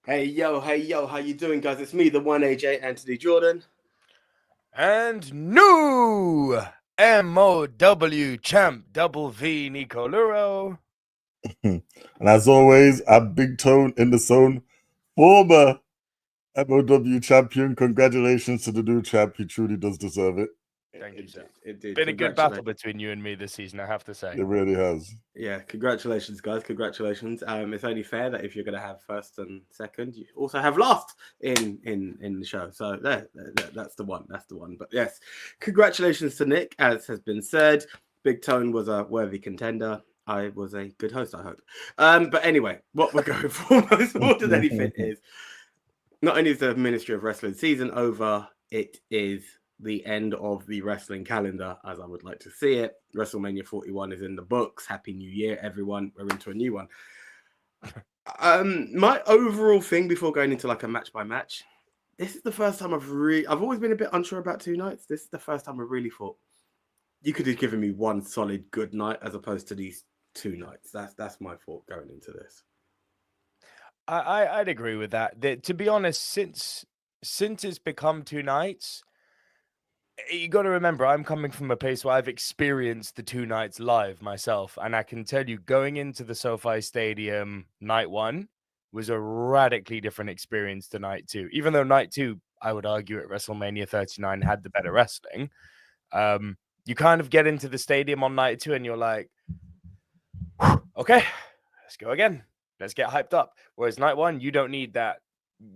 Hey yo, how you doing, guys? It's me, the one AJ Anthony Jordan. And new MOW champ Double V Nico Luro. And as always, I'm Big Tone in the zone, former MOW champion. Congratulations to the new champ. He truly does deserve it. Thank you, sir. It did. Been a good battle between you and me this season, I have to say. It really has. Yeah, congratulations, guys. Congratulations. It's only fair that if you're going to have first and second, you also have last in the show. So that's the one. That's the one. But yes, congratulations to Nick, as has been said. Big Tone was a worthy contender. I was a good host, I hope. But anyway, what we're going for most more than anything is not only is the Ministry of Wrestling season over, it is the end of the wrestling calendar, as I would like to see it. Wrestlemania 41 is in the books. Happy New Year, everyone. We're into a new one. My overall thing before going into like a match by match, this is the first time I've always been a bit unsure about two nights. This is the first time I really thought you could have given me one solid good night as opposed to these two nights. That's my thought going into this. I'd agree with that. To be honest, since it's become two nights, you got to remember, I'm coming from a place where I've experienced the two nights live myself, and I can tell you, going into the SoFi Stadium night one was a radically different experience to night two. Even though night two, I would argue, at WrestleMania 39 had the better wrestling. You kind of get into the stadium on night two, and you're like, okay, let's go again. Let's get hyped up. Whereas night one, you don't need that.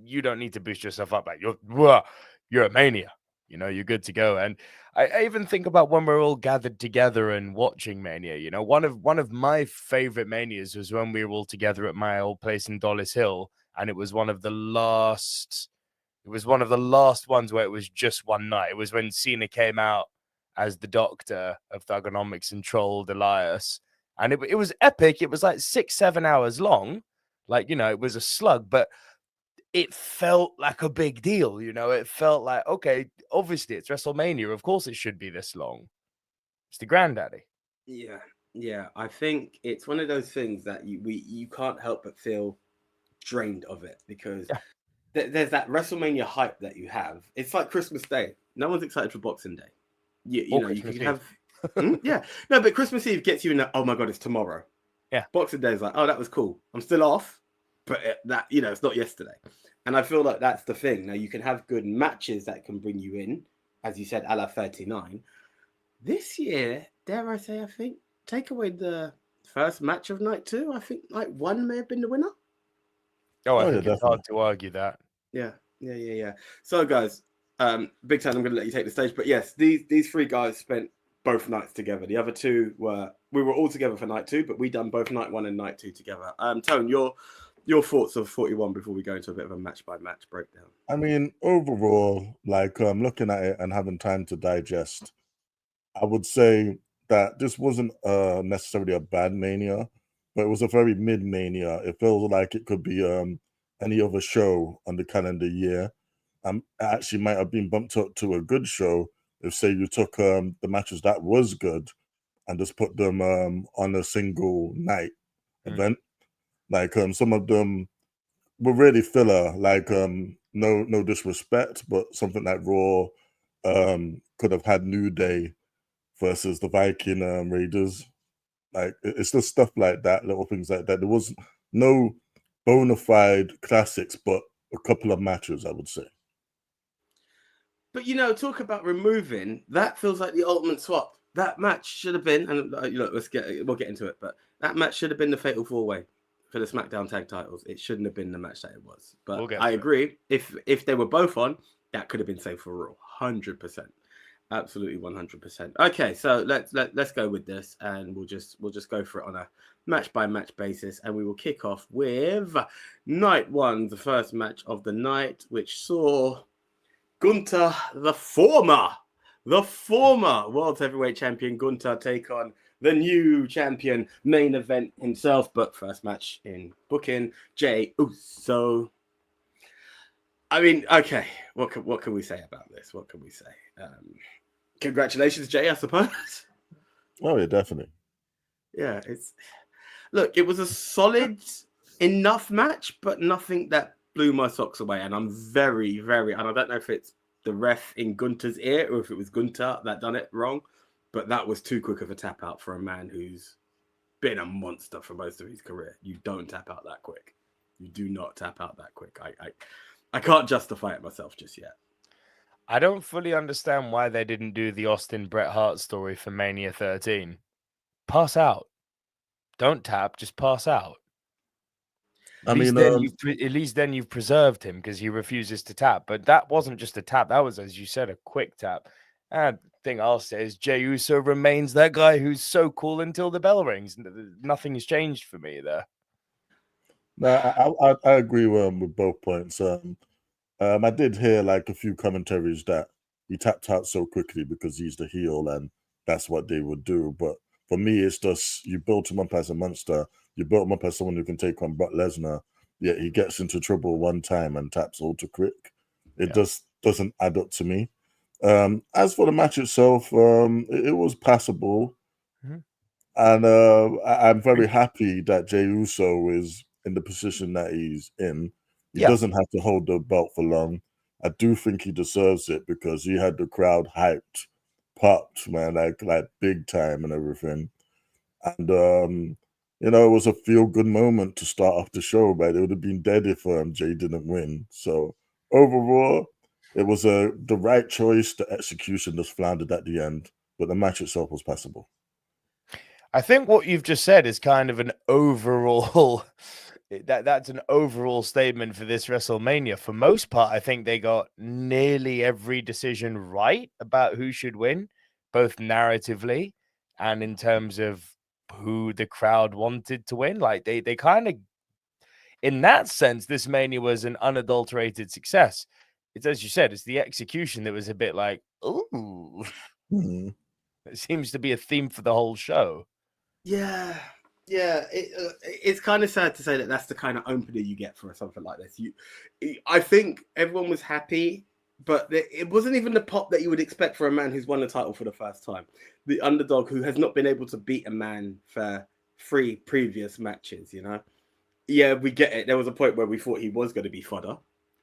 You don't need to boost yourself up. Like you're a Mania. You know, you're good to go. And I even think about when we're all gathered together and watching Mania. You know, one of my favorite Manias was when we were all together at my old place in Dollis Hill, and it was one of the last. It was one of the last ones where it was just one night. It was when Cena came out as the Doctor of Thugonomics and trolled Elias. And it was epic. It was like 6-7 hours long. Like, you know, it was a slug, but it felt like a big deal. You know, it felt like, okay, obviously it's WrestleMania. Of course it should be this long. It's the granddaddy. Yeah. I think it's one of those things that you can't help but feel drained of it because there's that WrestleMania hype that you have. It's like Christmas Day. No one's excited for Boxing Day. You know, you can have... yeah, no, but Christmas Eve gets you in that, oh my God, it's tomorrow. Yeah. Boxing Day is like, oh, that was cool. I'm still off, but that, you know, it's not yesterday. And I feel like that's the thing. Now, you can have good matches that can bring you in, as you said, a la 39. This year, dare I say, I think, take away the first match of night two, I think like one may have been the winner. I think it's hard to argue that. Yeah. So, guys, Big Time, I'm going to let you take the stage. But yes, these three guys spent both nights together. The other two we were all together for night two, but we done both night one and night two together. Tone, your thoughts of 41 before we go into a bit of a match by match breakdown. I mean, overall, like looking at it and having time to digest, I would say that this wasn't necessarily a bad Mania, but it was a very mid Mania. It feels like it could be any other show on the calendar year. It actually might have been bumped up to a good show if, say, you took the matches that was good and just put them on a single night event. Like some of them were really filler. Like no disrespect, but something like Raw could have had New Day versus the Viking Raiders. Like it's just stuff like that, little things like that. There was no bona fide classics, but a couple of matches, I would say. But, you know, talk about removing, that feels like the ultimate swap. That match should have been, and look, we'll get into it, but that match should have been the Fatal 4-Way for the SmackDown Tag Titles. It shouldn't have been the match that it was. But I agree. If they were both on, that could have been saved for Raw. 100%. Absolutely 100%. Okay, so let's go with this, and we'll just go for it on a match by match basis, and we will kick off with night one, the first match of the night, which saw Gunther, the former World Heavyweight Champion Gunther, take on the new champion, main event himself, but first match in booking, Jey Uso. I mean, okay, what can we say about this? What can we say? Congratulations, Jey, I suppose. Oh yeah, definitely. Yeah, it was a solid enough match, but nothing that blew my socks away, and I'm very, very, and I don't know if it's the ref in Gunter's ear or if it was Gunter that done it wrong, but that was too quick of a tap out for a man who's been a monster for most of his career. You don't tap out that quick. You do not tap out that quick. I can't justify it myself just yet. I don't fully understand why they didn't do the Austin Bret Hart story for Mania 13. Pass out. Don't tap, just pass out. At least then you've preserved him because he refuses to tap. But that wasn't just a tap. That was, as you said, a quick tap. And the thing I'll say is Jey Uso remains that guy who's so cool until the bell rings. Nothing has changed for me there. No, I agree with both points. I did hear like a few commentaries that he tapped out so quickly because he's the heel and that's what they would do. But for me, it's just you built him up as a monster. You built him up as someone who can take on Brock Lesnar. Yet he gets into trouble one time and taps all too quick. It just doesn't add up to me. As for the match itself, it was passable. Mm-hmm. And I'm very happy that Jey Uso is in the position that he's in. He doesn't have to hold the belt for long. I do think he deserves it because he had the crowd hyped, popped, man, like big time and everything. And it was a feel-good moment to start off the show, but it would have been dead if Jey didn't win. So overall, it was the right choice. The execution just floundered at the end, but the match itself was passable. I think what you've just said is kind of an overall that's an overall statement for this WrestleMania. For most part, I think they got nearly every decision right about who should win, both narratively and in terms of who the crowd wanted to win. Like they kind of, in that sense, this Mania was an unadulterated success. It's, as you said, it's the execution that was a bit like, ooh. Mm-hmm. It seems to be a theme for the whole show. Yeah. It's kind of sad to say that that's the kind of opener you get for something like this. I think everyone was happy, but it wasn't even the pop that you would expect for a man who's won the title for the first time. The underdog who has not been able to beat a man for 3 previous matches, Yeah, we get it. There was a point where we thought he was going to be fodder.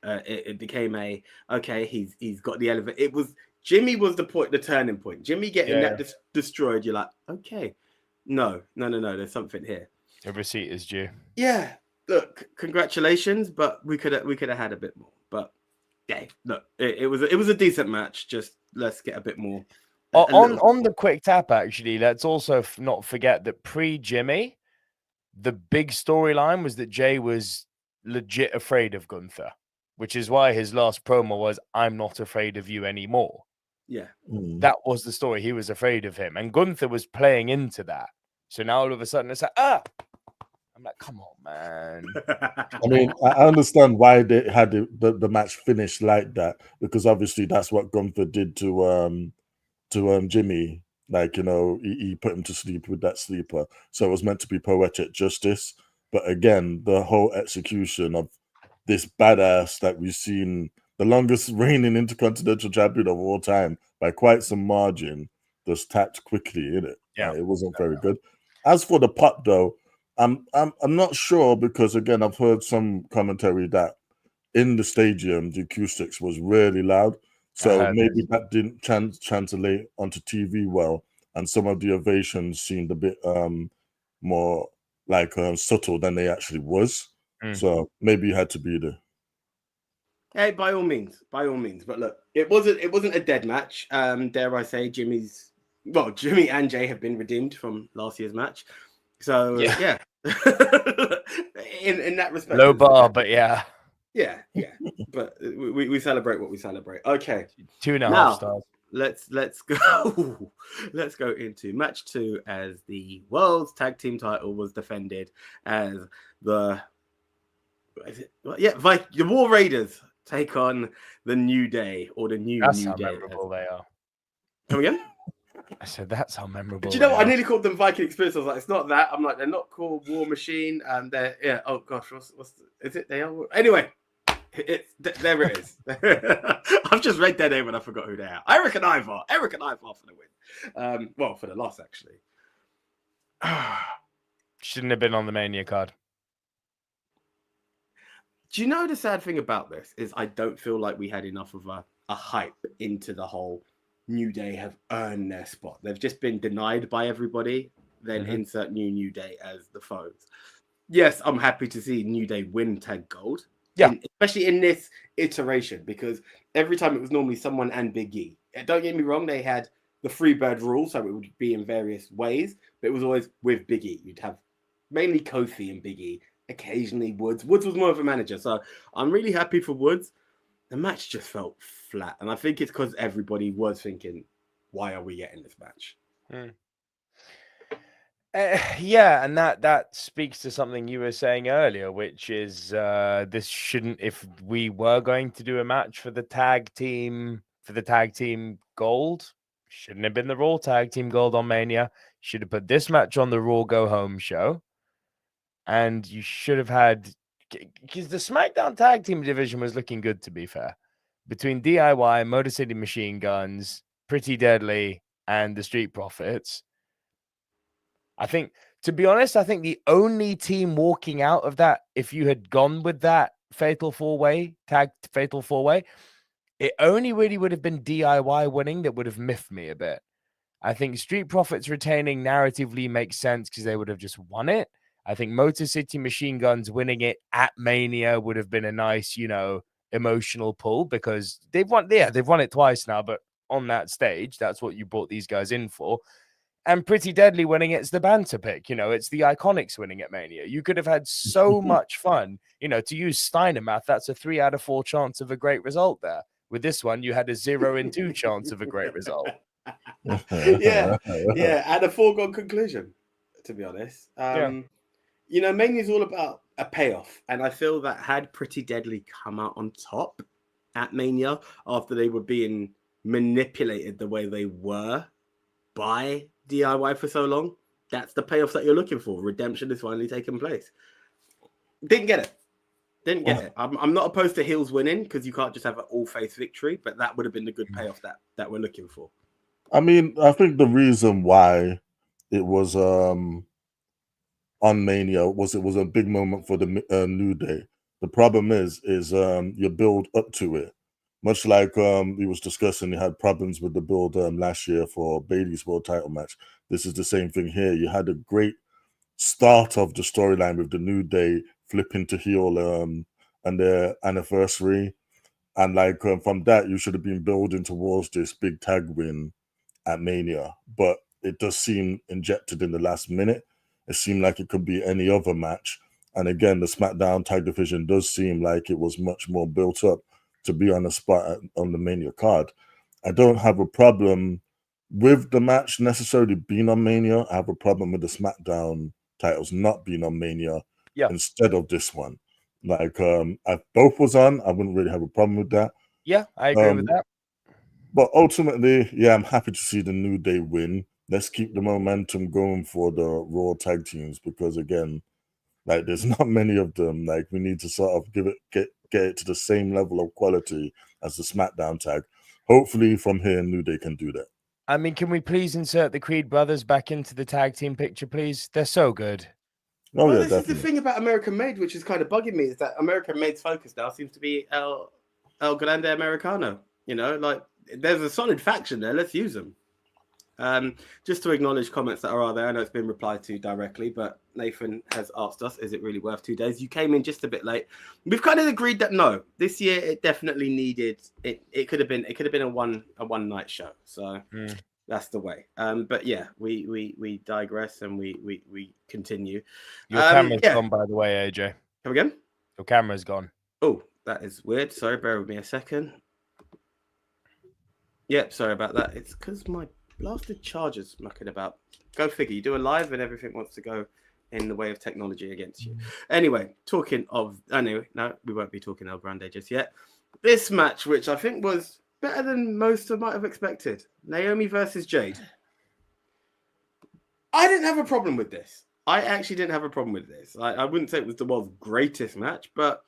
It became he's got the elevator. It was Jimmy was the turning point. Jimmy getting that destroyed. You're like, okay. No. There's something here. A receipt is due. Yeah. Look, congratulations, but we could have had a bit more. But yeah, look, it was a decent match. Just let's get a bit more. On the quick tap, actually, let's also not forget that pre-Jimmy, the big storyline was that Jey was legit afraid of Gunther, which is why his last promo was, "I'm not afraid of you anymore." Yeah. That was the story. He was afraid of him. And Gunther was playing into that. So now all of a sudden it's like, I'm like, come on, man. I mean, I understand why they had the match finished like that, because obviously that's what Gunther did to Jimmy. Like, he put him to sleep with that sleeper. So it was meant to be poetic justice. But again, the whole execution of this badass that we've seen, the longest reigning Intercontinental Champion of all time by quite some margin, just tapped quickly in it. Yeah, it wasn't very good. As for the pop, though, I'm not sure, because again, I've heard some commentary that in the stadium the acoustics was really loud, so maybe that didn't translate onto TV well, and some of the ovations seemed a bit more like subtle than they actually was. So maybe you had to be there. Hey, by all means. But look, it wasn't a dead match. Dare I say, Jimmy and Jey have been redeemed from last year's match. So yeah. in that respect, low bar, but yeah. But we celebrate what we celebrate. Okay, 2.5 stars. Let's go. Let's go into match 2 as the world's tag team title was defended as the War Raiders take on the New Day, or the New That's New how Day. memorable they are. Come again? I said that's how memorable. Do you know what? I nearly called them Viking Experience. I was like, it's not that. I'm like, they're not called War Machine. They're oh gosh, is it? They are. Anyway, there it is. I've just read their name and I forgot who they are. Eric and Ivar for the win. Well, for the loss actually. Shouldn't have been on the Mania card. Do you know the sad thing about this is I don't feel like we had enough of a hype into the whole New Day have earned their spot. They've just been denied by everybody. Then insert New Day as the foes. Yes, I'm happy to see New Day win tag gold. Yeah. Especially in this iteration, because every time it was normally someone and Big E. Don't get me wrong, they had the Freebird rule, so it would be in various ways, but it was always with Big E. You'd have mainly Kofi and Big E, occasionally Woods. Woods was more of a manager, so I'm really happy for Woods. The match just felt flat, and I think it's because everybody was thinking, why are we getting this match? Yeah, and that speaks to something you were saying earlier, which is this shouldn't, if we were going to do a match for the tag team gold, shouldn't have been the Raw tag team gold on Mania. Should have put this match on the Raw Go Home show, and you should have had, because the SmackDown tag team division was looking good, to be fair, between DIY, Motor City Machine Guns, Pretty Deadly, and the Street Profits. I think, to be honest, I think the only team walking out of that, if you had gone with that fatal four-way, it only really would have been DIY winning that would have miffed me a bit. I think Street Profits retaining narratively makes sense because they would have just won it. I think Motor City Machine Guns winning it at Mania would have been a nice, emotional pull, because they've won it twice now, but on that stage, that's what you brought these guys in for. And Pretty Deadly winning it's the banter pick. It's the Iconics winning at Mania. You could have had so much fun. To use Steiner math, that's a 3 out of 4 chance of a great result there. With this one, you had a 0 in 2 chance of a great result. yeah, and a foregone conclusion, to be honest. Mainly it's all about a payoff. And I feel that had Pretty Deadly come out on top at Mania after they were being manipulated the way they were by DIY for so long, that's the payoff that you're looking for. Redemption is finally taking place. Didn't get it. I'm not opposed to heels winning, because you can't just have an all-face victory, but that would have been the good payoff that we're looking for. I mean, I think the reason why it was on Mania was it was a big moment for the New Day. The problem is you build up to it. Much like we was discussing, you had problems with the build last year for Bayley's world title match. This is the same thing here. You had a great start of the storyline with the New Day flipping to heel and their anniversary. And from that, you should have been building towards this big tag win at Mania. But it does seem injected in the last minute. It seemed like it could be any other match. And again, the SmackDown tag division does seem like it was much more built up to be on a spot on the Mania card. I don't have a problem with the match necessarily being on Mania. I have a problem with the SmackDown titles not being on Mania instead of this one. If both was on, I wouldn't really have a problem with that. Yeah, I agree with that. But ultimately, I'm happy to see the New Day win. Let's keep the momentum going for the Raw tag teams, because again, there's not many of them. We need to sort of get it to the same level of quality as the SmackDown tag. Hopefully from here, New Day can do that. I mean, can we please insert the Creed brothers back into the tag team picture, please? They're so good. Oh, yeah, this definitely. is the thing about American Made, which is kind of bugging me, is that American Made's focus now seems to be El Grande Americano. There's a solid faction there. Let's use them. Just to acknowledge comments that are there. I know it's been replied to directly, but Nathan has asked us, is it really worth 2 days? You came in just a bit late. We've kind of agreed that no, this year it definitely needed it. It could have been a one night show. So that's the way. But yeah, we digress and we continue. Your camera's gone, by the way, AJ. Come again? Your camera's gone. Oh, that is weird. Sorry, bear with me a second. Yep, sorry about that. It's because my blasted charger's mucking about. Go figure. You do a live and everything wants to go in the way of technology against you. Anyway, no, we won't be talking El Grande just yet. This match, which I think was better than most might have expected. Naomi versus Jade. I didn't have a problem with this. I actually didn't have a problem with this. I wouldn't say it was the world's greatest match, but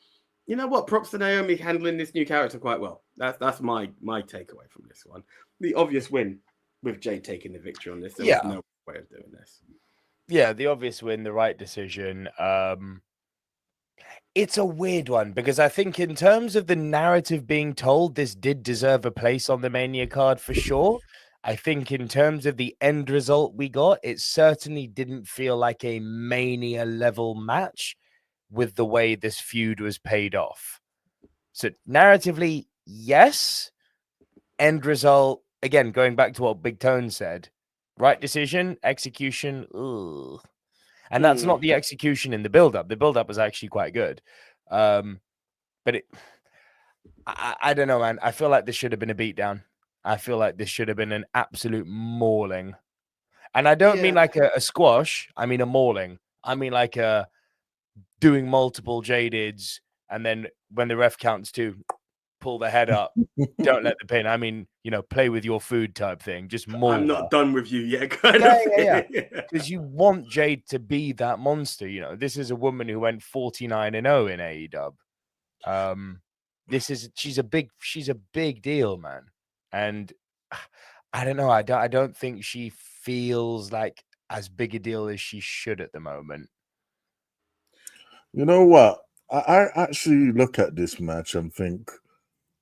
you know what? Props to Naomi handling this new character quite well. That's my takeaway from this one. The obvious win with Jade taking the victory on this. There was no way of doing this. Yeah, the obvious win, the right decision. It's a weird one because I think in terms of the narrative being told, this did deserve a place on the Mania card for sure. I think in terms of the end result we got, it certainly didn't feel like a Mania level match with the way this feud was paid off. So narratively, yes. End result, again, going back to what Big Tone said, right decision, execution, ugh. And that's not the execution in the build-up. The build-up was actually quite good. But I don't know, man. I feel like this should have been a beatdown. I feel like this should have been an absolute mauling. And I don't mean like a squash. I mean a mauling. I mean like a doing multiple jadeds, and then when the ref counts 2, pull the head up. Don't let the pin. I mean, play with your food type thing. Just maul. I'm not done with you yet. Yeah. Because you want Jade to be that monster. This is a woman who went 49-0 in AEW. She's a big deal, man. And I don't know. I don't think she feels like as big a deal as she should at the moment. You know what? I actually look at this match and think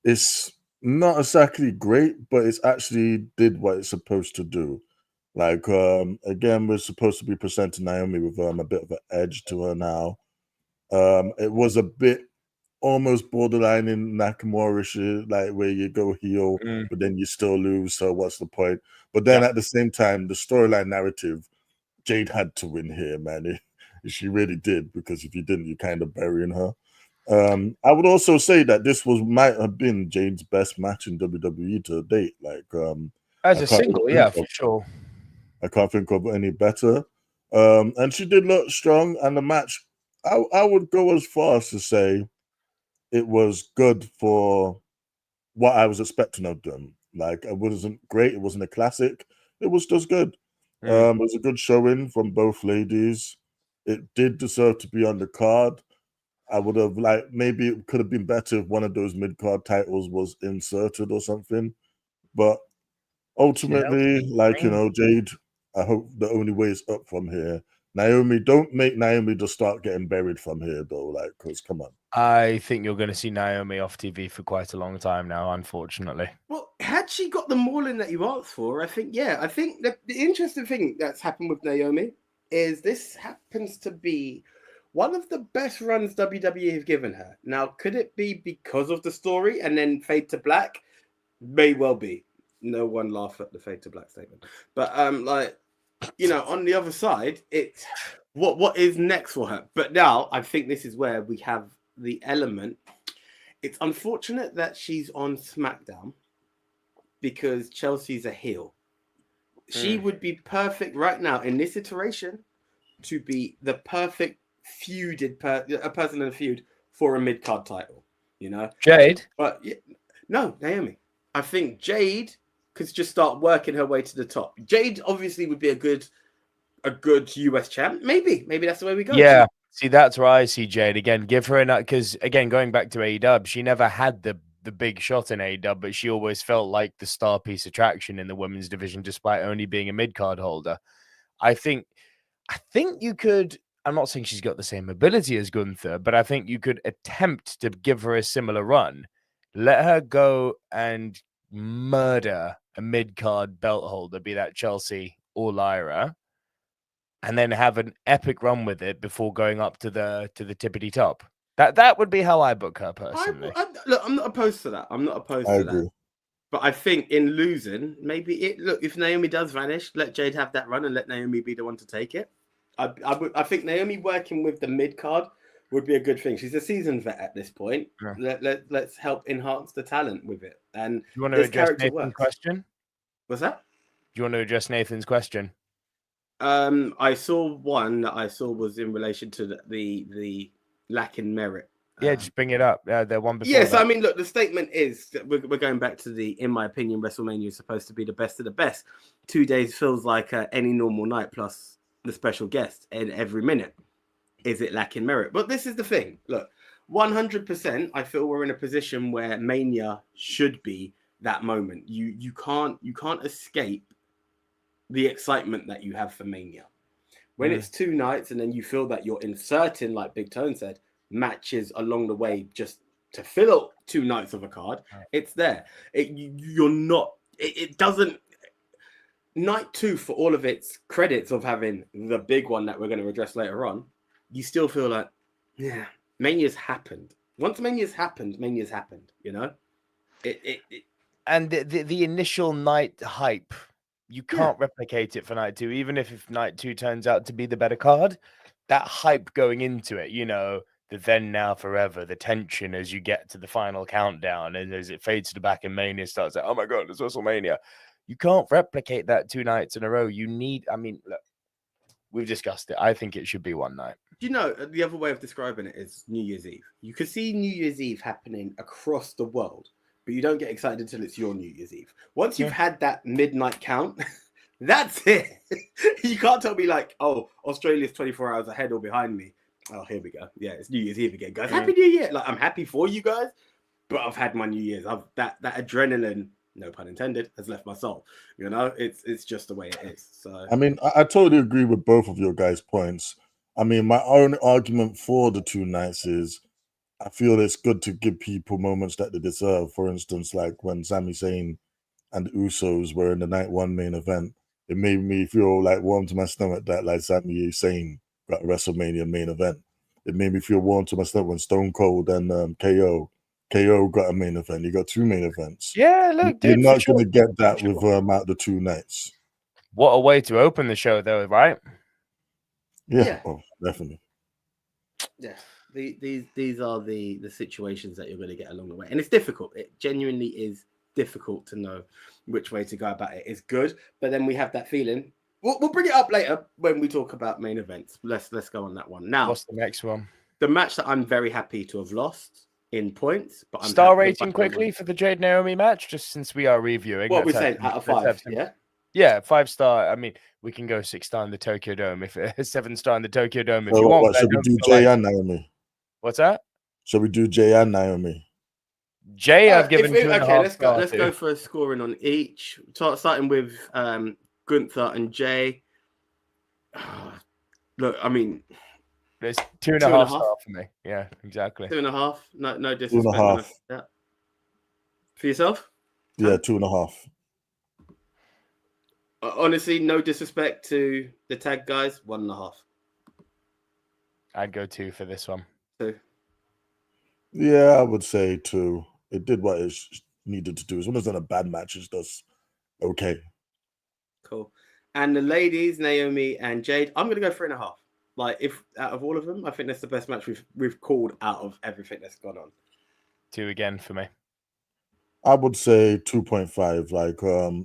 it's not exactly great, but it's actually did what it's supposed to do. Like, again, we're supposed to be presenting Naomi with a bit of an edge to her now. It was a bit almost borderline in Nakamura-ish, like where you go heel, but then you still lose. So what's the point? But then at the same time, the storyline narrative, Jade had to win here, man. She really did, because if you didn't, you're kind of burying her. I would also say that this might have been Jade's best match in WWE to date. Like, as a single, for sure. I can't think of any better. And she did look strong. And the match, I would go as far as to say it was good for what I was expecting of them. Like, it wasn't great. It wasn't a classic. It was just good. It was a good showing from both ladies. It did deserve to be on the card. I would have maybe it could have been better if one of those mid-card titles was inserted or something. But ultimately, Jade, I hope the only way is up from here. Naomi, don't make Naomi just start getting buried from here, though. Because come on. I think you're going to see Naomi off TV for quite a long time now, unfortunately. Well, had she got the mauling that you asked for, I think the interesting thing that's happened with Naomi is this happens to be one of the best runs WWE have given her. Now, could it be because of the story and then fade to black? May well be. No one laugh at the fade to black statement. But on the other side, it's what is next for her. But now I think this is where we have the element. It's unfortunate that she's on SmackDown because Chelsea's a heel. She would be perfect right now in this iteration to be the perfect a person in a feud for a mid-card title, Jade? But no, Naomi. I think Jade could just start working her way to the top. Jade obviously would be a good US champ. Maybe that's the way we go. Yeah. See, that's where I see Jade again. Give her because again, going back to AEW, she never had the big shot in AEW, but she always felt like the star piece attraction in the women's division, despite only being a mid-card holder. I think you could. I'm not saying she's got the same ability as Gunther, but I think you could attempt to give her a similar run. Let her go and murder a mid-card belt holder, be that Chelsea or Lyra, and then have an epic run with it before going up to the tippity top. That would be how I book her personally. Look, I'm not opposed to that. I agree. But I think in losing, maybe if Naomi does vanish, let Jade have that run and let Naomi be the one to take it. I think Naomi working with the mid card would be a good thing. She's a seasoned vet at this point. Yeah. Let's help enhance the talent with it. And you want to address Nathan's question? What's that? Do you want to address Nathan's question? I saw one that I saw was in relation to the lack in merit. Yeah, just bring it up. The one before. Yes, I mean, look, the statement is that we're going back to in my opinion, Wrestlemania is supposed to be the best of the best. 2 days feels like any normal night plus the special guest in every minute. Is it lacking merit? But this is the thing. Look, 100%, I feel we're in a position where Mania should be that moment. You can't escape the excitement that you have for Mania. When it's 2 nights and then you feel that you're inserting, like Big Tone said, matches along the way just to fill up 2 nights of a card. It's there. You're not. It doesn't. Night 2, for all of its credits of having the big one that we're going to address later on, you still feel like, yeah, Mania's happened. Once Mania's happened, Mania's happened. You know, and the initial night hype, you can't replicate it for night 2, even if night 2 turns out to be the better card. That hype going into it, you know, the then, now, forever, the tension as you get to the final countdown, and as it fades to the back and Mania starts like, oh my god, it's WrestleMania. You can't replicate that 2 nights in a row. You need, I mean, look, we've discussed it. I think it should be one night. You know, the other way of describing it is New Year's Eve. You could see New Year's Eve happening across the world, but you don't get excited until it's your New Year's Eve. Once you've had that midnight count, that's it. You can't tell me like, oh, Australia's 24 hours ahead or behind me. Oh, here we go. Yeah, it's New Year's Eve again, guys. Happy New Year. Like, I'm happy for you guys, but I've had my New Year's. That adrenaline, no pun intended, has left my soul. You know, it's just the way it is. So I mean, I totally agree with both of your guys' points. I mean, my own argument for the 2 nights is I feel it's good to give people moments that they deserve. For instance, like when Sami Zayn and the Usos were in the night 1 main event, it made me feel like warm to my stomach that like Sami Zayn got a WrestleMania main event. It made me feel warm to my stomach when Stone Cold and KO got a main event. You got 2 main events. Yeah, look, you're dude, not going to get that with out the 2 nights. What a way to open the show, though, right? Yeah. Oh, definitely. Yeah, these are the situations that you're going to get along the way, and it's difficult. It genuinely is difficult to know which way to go about it. It's good, but then we have that feeling. We'll bring it up later when we talk about main events. Let's go on that one now. What's the next one? The match that I'm very happy to have lost in points, but I'm star rating quickly for the Jade Naomi match, just since we are reviewing. What we're saying out of 5, yeah. Yeah, 5-star. I mean, we can go 6-star in the Tokyo Dome, if 7-star in the Tokyo Dome if you want. What, should we do Jay and Naomi? What's that? Shall we do Jay and Naomi? Jay, I've given 2.5. Let's go for a scoring on each. Starting with Gunther and Jay. Look, I mean, there's 2.5 star for me. Yeah, exactly. 2.5. No disrespect. 2.5. Yeah. For yourself? Yeah, 2.5. Honestly, no disrespect to the tag guys. 1.5. I'd go 2 for this one. 2. Yeah, I would say 2. It did what it needed to do. As long as it's not a bad match, it's just okay. Cool. And the ladies, Naomi and Jade, I'm gonna go 3.5. Like, if out of all of them, I think that's the best match we've called out of everything that's gone on. 2 again for me. I would say 2.5. Like,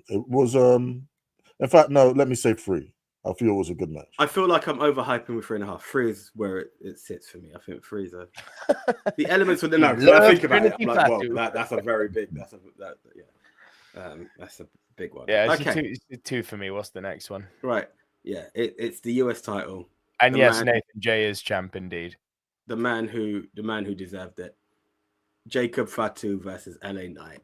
it was in fact, no, let me say 3. I feel it was a good match. I feel like I'm overhyping with 3.5. 3 is where it sits for me. I think 3 is the elements with the no. When I think about it, I'm like, well, that's a very big. That's a big one. Yeah, it's a 2 for me. What's the next one? Right. Yeah, it's the US title. And yes, Nathan J is champ indeed. The man who deserved it. Jacob Fatu versus LA Knight.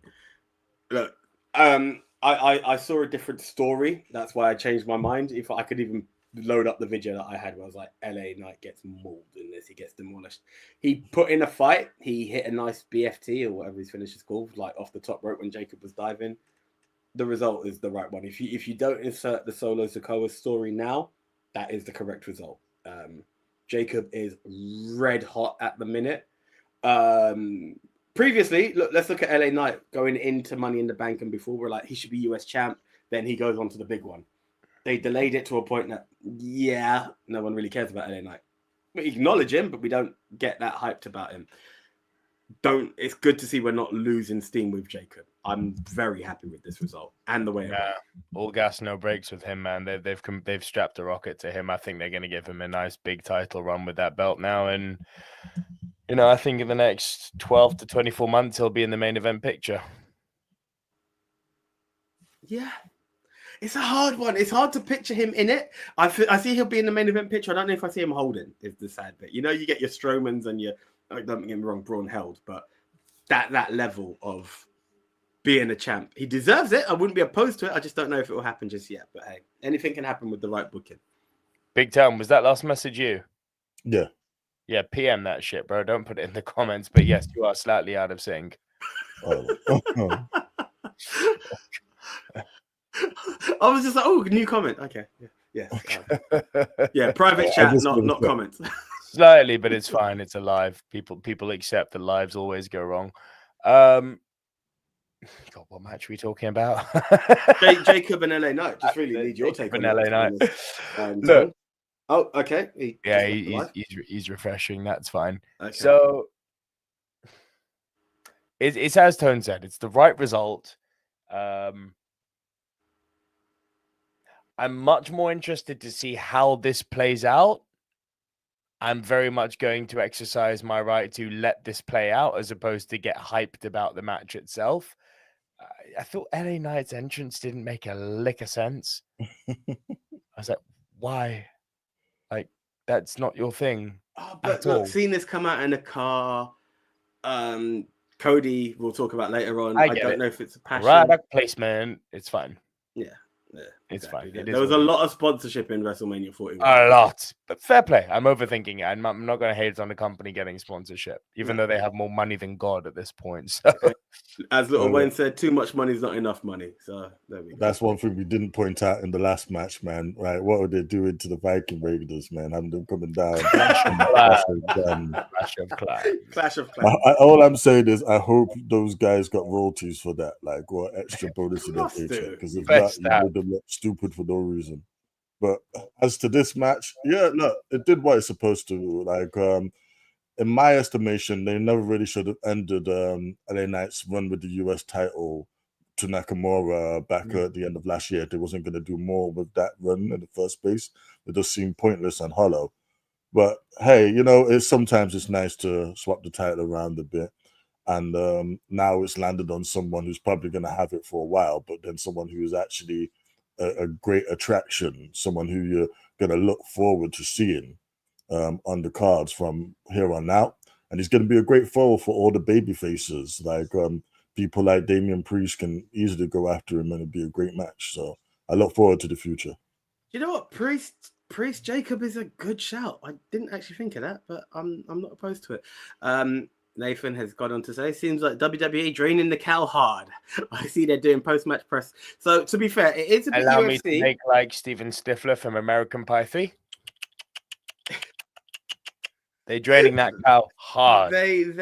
Look, I saw a different story. That's why I changed my mind. If I could even load up the video that I had where I was like, LA Knight gets mauled in this. He gets demolished. He put in a fight. He hit a nice BFT or whatever his finish is called, like off the top rope when Jacob was diving. The result is the right one. If you don't insert the Solo Sikoa story now, that is the correct result. Jacob is red hot at the minute. Previously, let's look at LA Knight going into Money in the Bank, and before we're like, he should be US champ. Then he goes on to the big one. They delayed it to a point that, no one really cares about LA Knight. We acknowledge him, but we don't get that hyped about him. It's good to see we're not losing steam with Jacob. I'm very happy with this result and the way it went. All gas, no breaks with him, man. They've strapped a rocket to him. I think they're going to give him a nice big title run with that belt now, and I think in the next 12 to 24 months he'll be in the main event picture. Yeah, it's a hard one. It's hard to picture him in it. I see he'll be in the main event picture. I don't know if I see him holding. Is the sad bit. You get your Strowmans and your, don't get me wrong, Braun held, but that level of being a champ, he deserves it. I wouldn't be opposed to it. I just don't know if it will happen just yet. But hey, anything can happen with the right booking. Big Town, was that last message you? Yeah. Yeah, PM that shit, bro. Don't put it in the comments. But yes, you are slightly out of sync. Oh. I was just like, oh, new comment. Okay. Yeah. Yeah. Private chat, not comments. Slightly, but it's fine. It's a live. People accept that lives always go wrong. God, what match are we talking about? Jacob and LA Knight. Just really need your take on LA Knight. Look. Oh, okay. He's refreshing. That's fine. Okay. So it's as Tone said. It's the right result. I'm much more interested to see how this plays out. I'm very much going to exercise my right to let this play out as opposed to get hyped about the match itself. I thought LA Knight's entrance didn't make a lick of sense. I was like, why? Like, that's not your thing. Oh, but look, seeing this come out in a car, Cody we'll talk about later on. I don't know if it's a passion. Right, placement. It's fine. Yeah. It's fine. There was a lot of sponsorship in WrestleMania 41. A lot. But fair play. I'm overthinking it. I'm not going to hate on the company getting sponsorship, even though they have more money than God at this point. So, as Little Wayne said, too much money is not enough money. So there we go. That's one thing we didn't point out in the last match, man. Right? What were they doing to the Viking Raiders, man? Having them coming down. Clash of Clans. All I'm saying is, I hope those guys got royalties for that, like, or extra bonus in their paycheck. Because if not, you made them look stupid for no reason. But as to this match, yeah, look, it did what it's supposed to. Like, in my estimation, they never really should have ended LA Knight's run with the US title to Nakamura back at the end of last year. They wasn't going to do more with that run in the first place. It just seemed pointless and hollow. But hey, sometimes it's nice to swap the title around a bit. And now it's landed on someone who's probably going to have it for a while, but then someone who is actually a great attraction, someone who you're going to look forward to seeing on the cards from here on out. And he's going to be a great foe for all the baby faces. Like people like Damian Priest can easily go after him, and it'd be a great match. So I look forward to the future. You know what? Priest Jacob is a good shout. I didn't actually think of that, but I'm not opposed to it. Nathan has gone on to say, seems like WWE draining the cow hard. I see they're doing post-match press. So to be fair, it is a bit Allow UFC. Me to make like Steven Stifler from American Pie 3. They're draining that cow hard. It is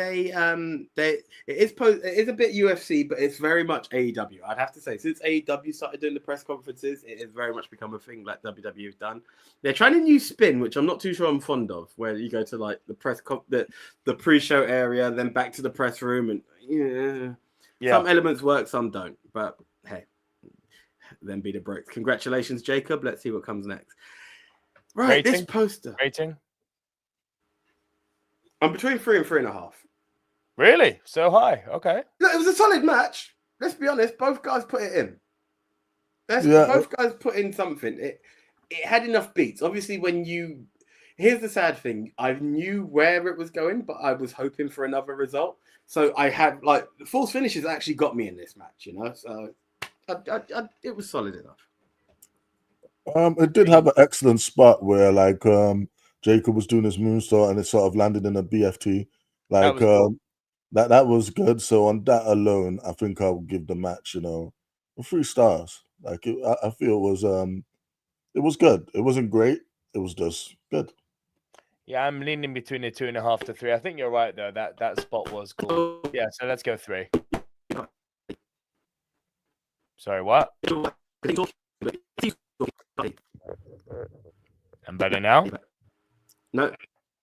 a bit UFC, but it's very much AEW. I'd have to say, since AEW started doing the press conferences, it has very much become a thing like WWE have done. They're trying a new spin, which I'm not too sure I'm fond of, where you go to like the pre-show area, then back to the press room, and some elements work, some don't. But hey, then be the breaks. Congratulations, Jacob. Let's see what comes next. Right, this poster rating. I'm between 3 and 3.5. Really? So high? Okay. Look, it was a solid match. Let's be honest. Both guys put it in. Both guys put in something. It had enough beats. Obviously, here's the sad thing. I knew where it was going, but I was hoping for another result. So I had the false finishes actually got me in this match. So it was solid enough. It did have an excellent spot where Jacob was doing his moonsault and it sort of landed in a BFT. That was good. So on that alone, I think I would give the match, 3 stars. I feel it was good. It wasn't great. It was just good. Yeah, I'm leaning between a 2.5 to 3. I think you're right though. That spot was cool. Yeah, so let's go 3. Sorry, what? I'm better now? No.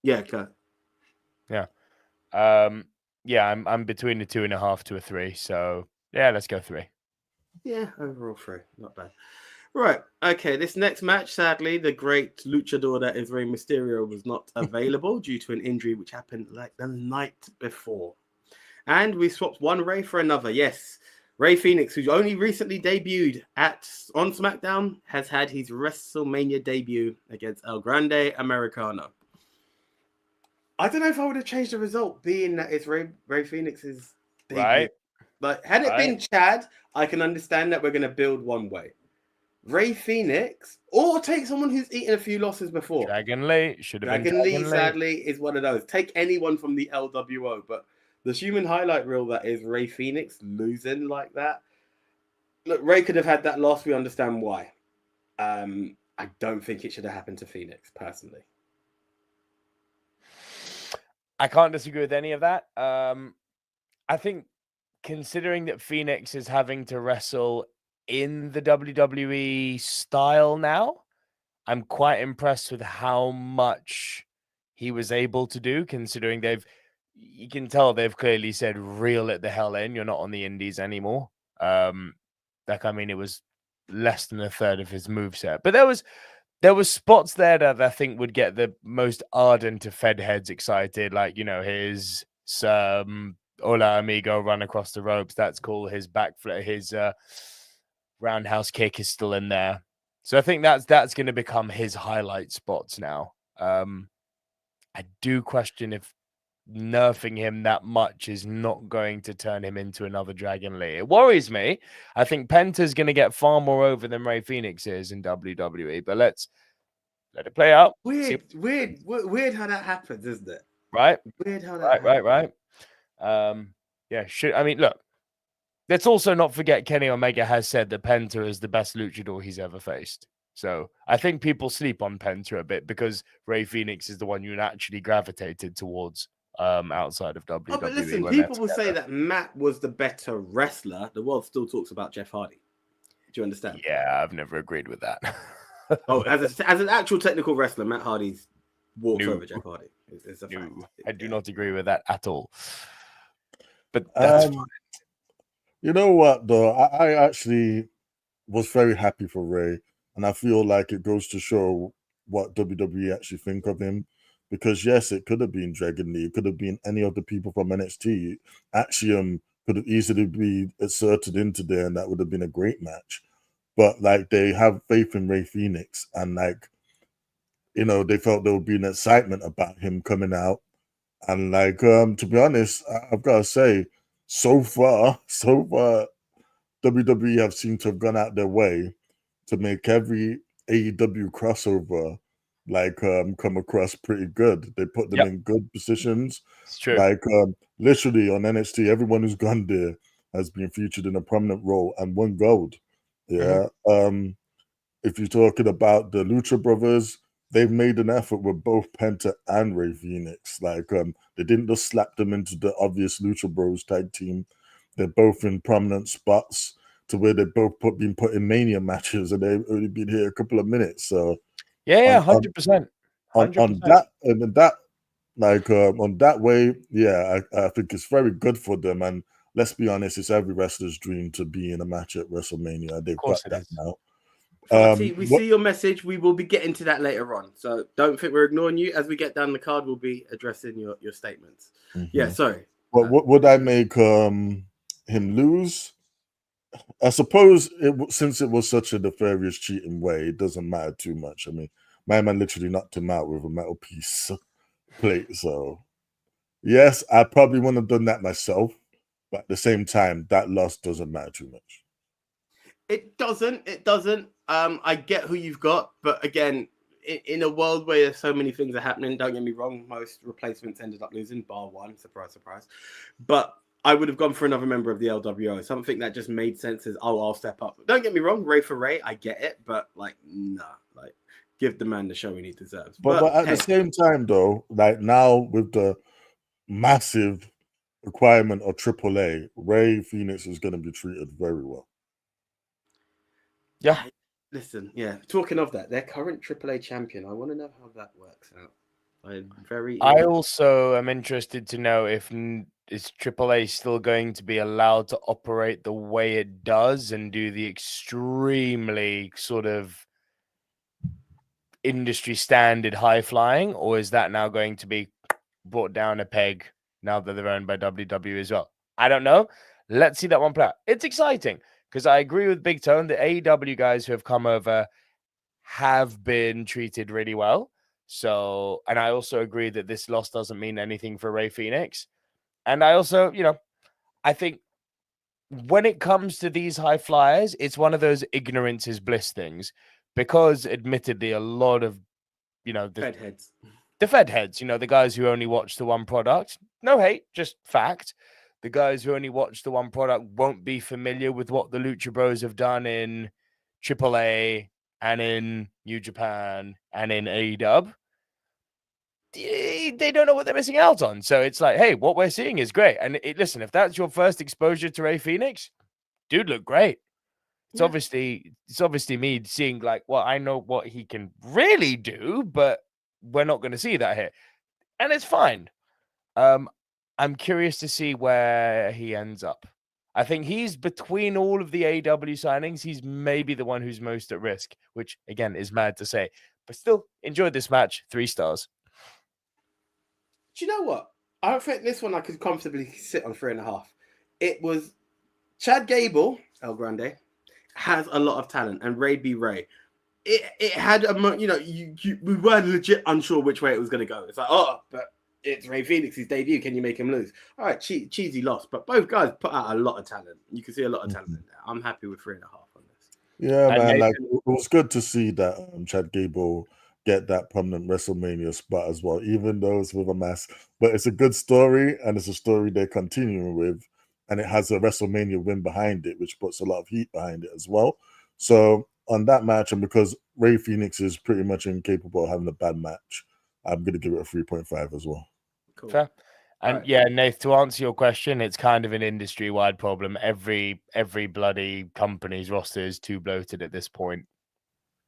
Yeah, okay. Yeah. I'm between a 2.5 to a 3. So yeah, let's go 3. Yeah, overall 3. Not bad. Right. Okay, this next match, sadly, the great luchador that is Rey Mysterio was not available due to an injury which happened like the night before. And we swapped one Rey for another. Yes. Rey Fenix, who only recently debuted on SmackDown, has had his WrestleMania debut against El Grande Americano. I don't know if I would have changed the result, being that it's Rey Fenix's debut. Right. But had it been Chad, I can understand that we're going to build one way. Ray Phoenix, or take someone who's eaten a few losses before. Dragon Lee should have been Dragon Lee, Lee. sadly, is one of those. Take anyone from the LWO, but the human highlight reel that is Ray Phoenix losing like that. Look, Ray could have had that loss. We understand why. I don't think it should have happened to Phoenix, personally. I can't disagree with any of that. I think considering that Phoenix is having to wrestle in the WWE style now, I'm quite impressed with how much he was able to do, considering you can tell they've clearly said, reel it the hell in. You're not on the indies anymore. It was less than a third of his moveset, but there was spots there that I think would get the most ardent of Fed heads excited, like, his Hola Amigo run across the ropes. That's cool. His backflip, his roundhouse kick is still in there. So I think that's going to become his highlight spots now. I do question if nerfing him that much is not going to turn him into another Dragon Lee. It worries me. I think Penta's going to get far more over than Ray Phoenix is in WWE, but let's let it play out. Weird how that happens, isn't it? Right? Weird how that happens. Right. Look, let's also not forget Kenny Omega has said that Penta is the best luchador he's ever faced. So I think people sleep on Penta a bit because Ray Phoenix is the one you naturally gravitated towards outside of WWE. Oh, but listen, people will say that Matt was the better wrestler. The world still talks about Jeff Hardy. Do you understand? Yeah, I've never agreed with that. As an actual technical wrestler, Matt Hardy's walks over Jeff Hardy. It's a fact. I do not agree with that at all. But that's fine. You know what, though? I actually was very happy for Ray, and I feel like it goes to show what WWE actually think of him. Because yes, it could have been Dragon Lee, it could have been any of the people from NXT. Axiom could have easily been inserted into there, and that would have been a great match. But like, they have faith in Ray Phoenix, and like, they felt there would be an excitement about him coming out. And like, to be honest, I've got to say, so far, WWE have seemed to have gone out their way to make every AEW crossover come across pretty good. They put them in good positions. It's true. Like literally on NXT, everyone who's gone there has been featured in a prominent role and won gold. Yeah. If you're talking about the Lucha Brothers, they've made an effort with both Penta and Ray Phoenix. Like they didn't just slap them into the obvious Lucha Bros tag team. They're both in prominent spots to where they've both been put in Mania matches, and they've only been here a couple of minutes. So 100%. On that way, I think it's very good for them. And let's be honest, it's every wrestler's dream to be in a match at WrestleMania. They've got that now. We see your message. We will be getting to that later on. So don't think we're ignoring you. As we get down the card, we'll be addressing your statements. Yeah, sorry. Well, would I make him lose? I suppose since it was such a nefarious cheating way, it doesn't matter too much. I mean, my man literally knocked him out with a metal piece plate. So yes, I probably wouldn't have done that myself. But at the same time, that loss doesn't matter too much. It doesn't. I get who you've got, but again, in a world where so many things are happening, don't get me wrong, most replacements ended up losing, bar one. Surprise, surprise. But I would have gone for another member of the LWO. Something that just made sense is, I'll step up. Don't get me wrong, Ray for Ray, I get it, but give the man the show he deserves. But at the same time, though, like now with the massive requirement of AAA, Ray Phoenix is going to be treated very well. Yeah. Listen, talking of that, their current AAA champion, I want to know how that works out. I also am interested to know if is AAA still going to be allowed to operate the way it does and do the extremely sort of industry standard high flying, or is that now going to be brought down a peg now that they're owned by WWE as well? I don't know. Let's see that one play out. It's exciting because I agree with Big Tone. The AEW guys who have come over have been treated really well. So, and I also agree that this loss doesn't mean anything for Ray Phoenix. And I also, I think when it comes to these high flyers, it's one of those ignorance is bliss things, because admittedly, a lot of, the Fed heads. Fed heads, the guys who only watch the one product, no hate, just fact. The guys who only watch the one product won't be familiar with what the Lucha Bros have done in AAA and in New Japan and in AEW. They don't know what they're missing out on. So it's like, hey, what we're seeing is great. And listen, if that's your first exposure to Rey Fénix, dude, look great. It's obviously me seeing like, well, I know what he can really do, but we're not going to see that here, and it's fine. I'm curious to see where he ends up. I think he's between all of the AEW signings. He's maybe the one who's most at risk, which again is mad to say, but still enjoyed this match. 3 stars. Do you know what? I don't think this one I could comfortably sit on 3.5. It was Chad Gable, El Grande, has a lot of talent, and Ray B. Ray. It had we were legit unsure which way it was going to go. It's like, but it's Rey Fénix's debut. Can you make him lose? All right, cheesy loss, but both guys put out a lot of talent. You can see a lot of talent in there. I'm happy with 3.5 on this. Yeah, man. Like, it was good to see that Chad Gable get that prominent WrestleMania spot as well, even though it's with a mask. But it's a good story, and it's a story they're continuing with, and it has a WrestleMania win behind it, which puts a lot of heat behind it as well. So on that match, and because Rey Fénix is pretty much incapable of having a bad match, I'm going to give it a 3.5 as well. Cool. Fair. And right. Yeah, Nath, to answer your question, it's kind of an industry-wide problem. Every bloody company's roster is too bloated at this point.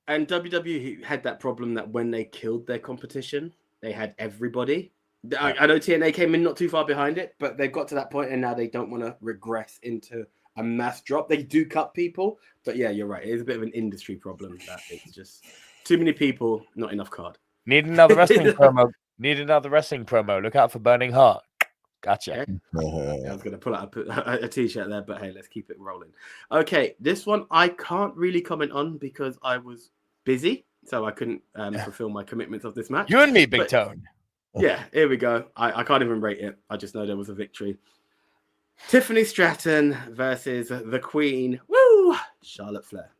And WWE had that problem that when they killed their competition, they had everybody. I know TNA came in not too far behind it, but they've got to that point, and now they don't want to regress into a mass drop. They do cut people, but yeah, you're right. It is a bit of an industry problem that it's just too many people, not enough card. Need another wrestling promo. Need another wrestling promo. Look out for Burning Heart. Gotcha. I was going to pull out a t-shirt there, but hey, let's keep it rolling. Okay, this one I can't really comment on because I was busy, so I couldn't fulfill my commitments of this match. You and me, Big Tone. Yeah, here we go. I can't even rate it. I just know there was a victory. Tiffany Stratton versus the Queen. Woo! Charlotte Flair.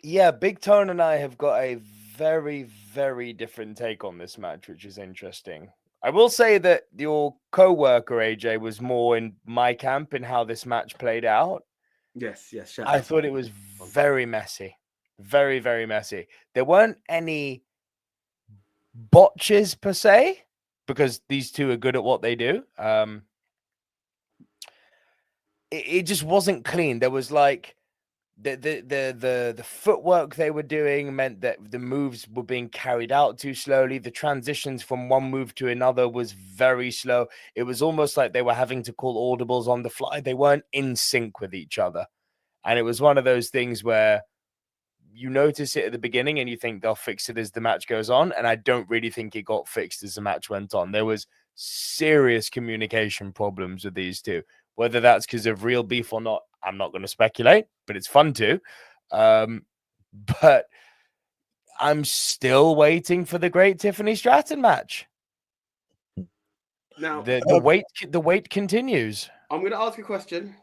Yeah, Big Tone and I have got a very, very different take on this match, which is interesting. I will say that your co-worker, AJ, was more in my camp in how this match played out. Yes. I thought it was very messy. Very, very messy. There weren't any botches per se, because these two are good at what they do. It just wasn't clean. There was like the footwork they were doing meant that the moves were being carried out too slowly. The transitions from one move to another was very slow. It was almost like they were having to call audibles on the fly. They weren't in sync with each other. And it was one of those things where you notice it at the beginning and you think they'll fix it as the match goes on. And I don't really think it got fixed as the match went on. There was serious communication problems with these two. Whether that's because of real beef or not, I'm not going to speculate, but it's fun to. But I'm still waiting for the great Tiffany Stratton match. Now the wait continues. I'm going to ask a question.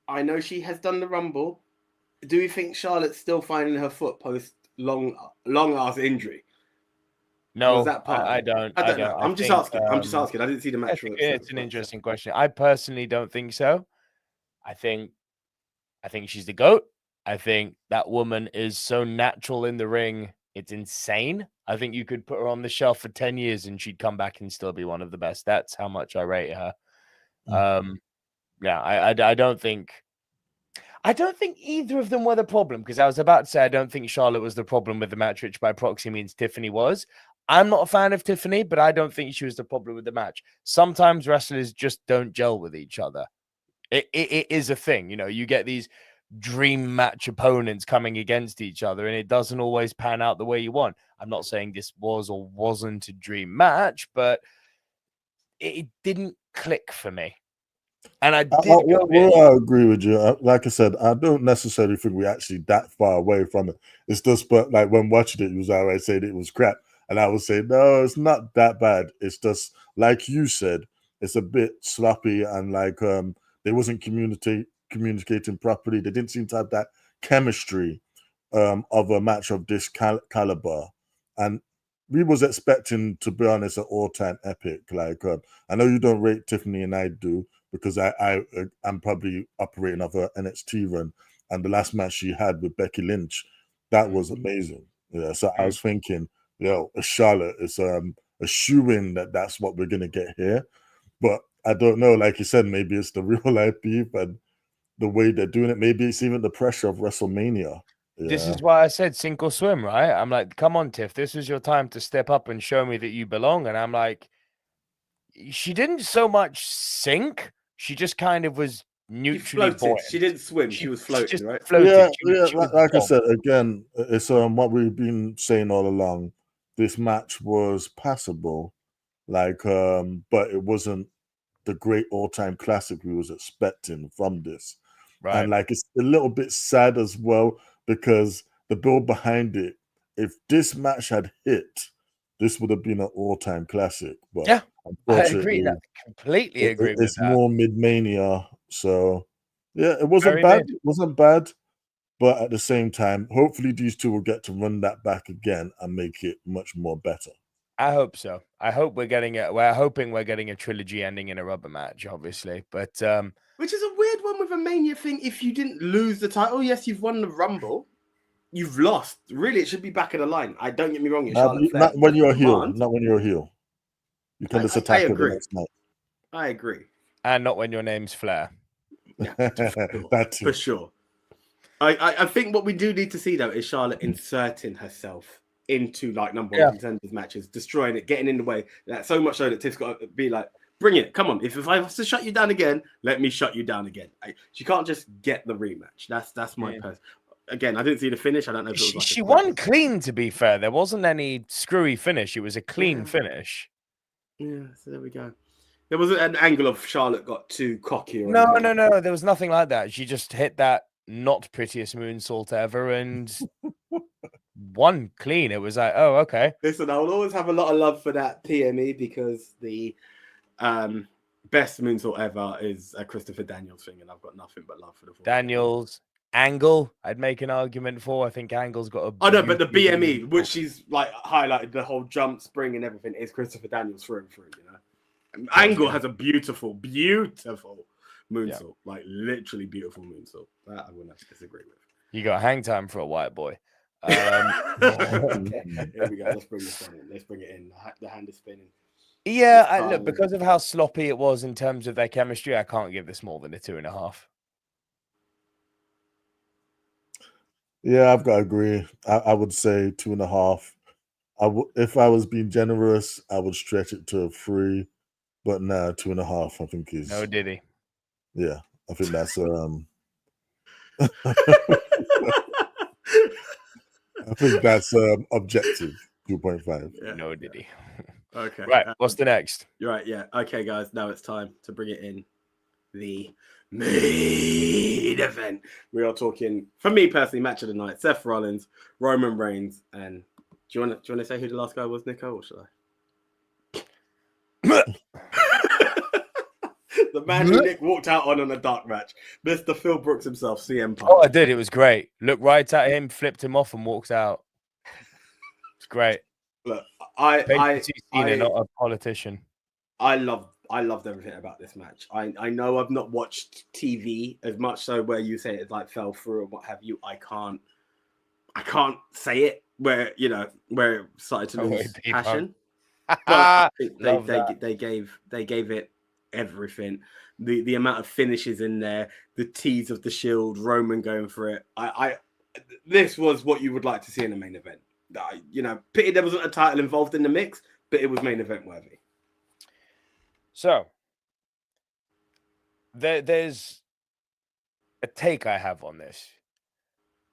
I know she has done the Rumble. Do you think Charlotte's still finding her foot post long ass injury? No, was that part I don't. I don't know. I'm just asking. I didn't see the match. It's an interesting question. I personally don't think so. I think she's the GOAT. I think that woman is so natural in the ring. It's insane. I think you could put her on the shelf for 10 years and she'd come back and still be one of the best. That's how much I rate her. Yeah, I don't think either of them were the problem, because I was about to say I don't think Charlotte was the problem with the match, which by proxy means Tiffany was. I'm not a fan of Tiffany, but I don't think she was the problem with the match. Sometimes wrestlers just don't gel with each other. It is a thing. You know, you get these dream match opponents coming against each other, and it doesn't always pan out the way you want. I'm not saying this was or wasn't a dream match, but it didn't click for me. And I agree with you. Like I said, I don't necessarily think we're actually that far away from it. It's just, but like when watching it, you was already saying it was crap. And I would say, no, it's not that bad. It's just, like you said, it's a bit sloppy and like they wasn't communicating properly. They didn't seem to have that chemistry of a match of this caliber. And we was expecting, to be honest, an all-time epic. Like I know you don't rate Tiffany and I do, because I'm probably operating off her NXT run, and the last match she had with Becky Lynch, that was amazing. Yeah, so I was thinking, Charlotte is a shoo-in that's what we're gonna get here. But I don't know, like you said, maybe it's the real life beef and the way they're doing it. Maybe it's even the pressure of WrestleMania. Yeah. This is why I said sink or swim, right? I'm like, come on, Tiff, this is your time to step up and show me that you belong. And I'm like, she didn't so much sink. She just kind of was neutrally buoyant. She didn't swim. She was floating, just right? Floated. Yeah, like I said, again, it's what we've been saying all along. This match was passable, like, but it wasn't the great all-time classic we was expecting from this. Right. And like, it's a little bit sad as well, because the build behind it, if this match had hit, this would have been an all-time classic. But yeah, I agree. Completely agree with that. It's more mid-mania, so yeah, it wasn't bad. It wasn't bad, but at the same time, hopefully these two will get to run that back again and make it much more better. I hope so. I hope we're hoping we're getting a trilogy ending in a rubber match, obviously. But which is a weird one with a Mania thing. If you didn't lose the title, yes, you've won the Rumble. You've lost. Really, it should be back of the line. I don't get me wrong. Not when you're a heel. Not when you're a heel. You can just attack her the next night. I agree. And not when your name's Flair. Yeah, for sure. I think what we do need to see, though, is Charlotte inserting herself into like number one contenders matches, destroying it, getting in the way. That so much so that Tiff's got to be like, bring it, come on. If I have to shut you down again, let me shut you down again. She can't just get the rematch. That's my person. Again, I didn't see the finish. I don't know if it was like she won clean, to be fair. There wasn't any screwy finish. It was a clean finish. Yeah, so there we go. There wasn't an angle of Charlotte got too cocky. Or no. There was nothing like that. She just hit that not prettiest moonsault ever and won clean. It was like, oh, okay. Listen, I will always have a lot of love for that PME, because the best moonsault ever is a Christopher Daniels thing, and I've got nothing but love for the Daniels. Angle, I'd make an argument for. I think Angle's got a. Oh no, but the BME, which she's like highlighted the whole jump, spring, and everything, is Christopher Daniels through and through. You know, and Angle has a beautiful moonsault, like literally beautiful moonsault. That I wouldn't have to disagree with. You got hang time for a white boy. Here we go. Let's bring this one in. Let's bring it in. The hand is spinning. Yeah, look, because of how sloppy it was in terms of their chemistry, I can't give this more than a 2.5. Yeah, I've got to agree. I would say 2.5. If I was being generous, I would stretch it to a 3, but nah, 2.5. I think is no diddy. Yeah, I think that's I think that's objective. 2.5. Yeah. No diddy. Okay. Right. What's the next? You're right. Yeah. Okay, guys. Now it's time to bring it in. The main event. We are talking, for me personally, match of the night: Seth Rollins, Roman Reigns, and do you want to say who the last guy was, Nico, or should I? The man who Nick walked out on a dark match, Mr. Phil Brooks himself, CM Punk. Oh, I did. It was great. Looked right at him, flipped him off, and walked out. It's great. Look, not a politician. I loved everything about this match. I know I've not watched TV as much, so where you say it like fell through and what have you, I can't say it where it started to lose passion. But I think they gave it everything. The amount of finishes in there, the tease of the Shield, Roman going for it. This was what you would like to see in a main event. Pity there wasn't a title involved in the mix, but it was main event worthy. So, there's a take I have on this,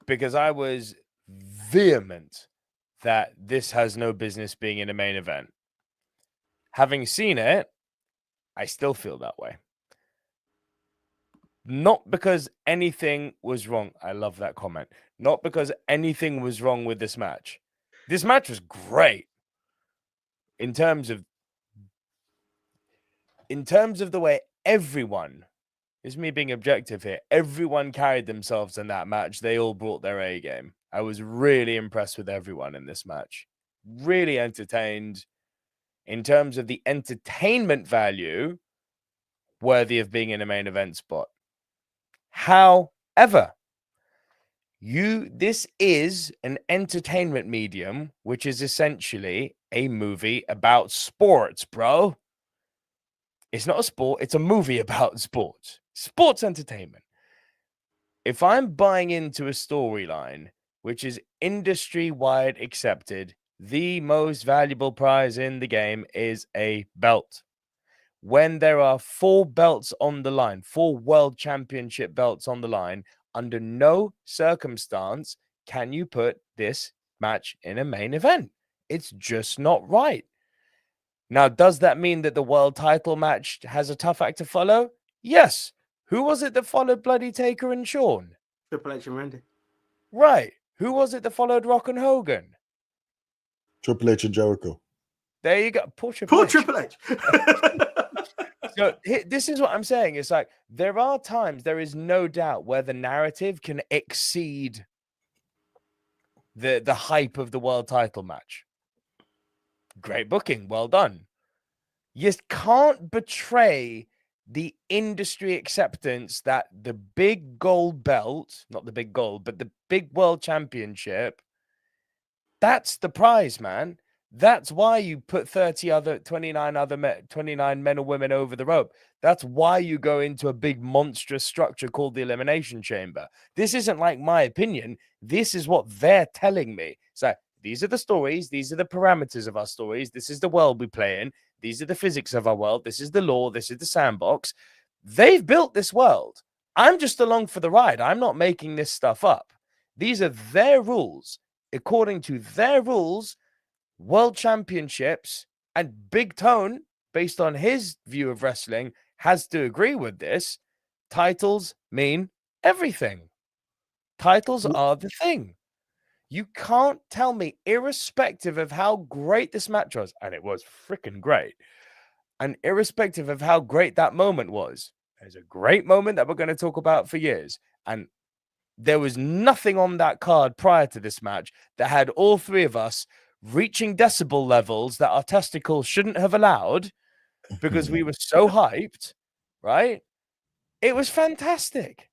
because I was vehement that this has no business being in a main event. Having seen it, I still feel that way. Not because anything was wrong. I love that comment. Not because anything was wrong with this match. This match was great in terms of in terms of the way everyone, it's me being objective here, everyone carried themselves in that match. They all brought their A game. I was really impressed with everyone in this match. Really entertained. In terms of the entertainment value, worthy of being in a main event spot. However, this is an entertainment medium, which is essentially a movie about sports, bro. It's not a sport, it's a movie about sports. Sports entertainment. If I'm buying into a storyline, which is industry-wide accepted, the most valuable prize in the game is a belt. When there are 4 belts on the line, 4 world championship belts on the line, under no circumstance can you put this match in a main event. It's just not right. Now, does that mean that the world title match has a tough act to follow? Yes. Who was it that followed bloody Taker and Shawn? Triple H and Randy. Right. Who was it that followed Rock and Hogan? Triple H and Jericho. There you go. Poor Triple Poor H. Triple H. So this is what I'm saying. It's like there are times, there is no doubt, where the narrative can exceed the hype of the world title match. Great booking, well done. You can't betray the industry acceptance that the big gold belt, not the big gold, but the big world championship, that's the prize, man. That's why you put 29 men or women over the rope. That's why you go into a big monstrous structure called the Elimination Chamber. This isn't like my opinion. This is what they're telling me. So these are the stories. These are the parameters of our stories. This is the world we play in. These are the physics of our world. This is the law. This is the sandbox. They've built this world. I'm just along for the ride. I'm not making this stuff up. These are their rules. According to their rules, World Championships, and Big Tone, based on his view of wrestling, has to agree with this. Titles mean everything. Titles are the thing. You can't tell me, irrespective of how great this match was, and it was freaking great, and irrespective of how great that moment was, there's a great moment that we're going to talk about for years, and there was nothing on that card prior to this match that had all 3 of us reaching decibel levels that our testicles shouldn't have allowed because we were so hyped, right? It was fantastic.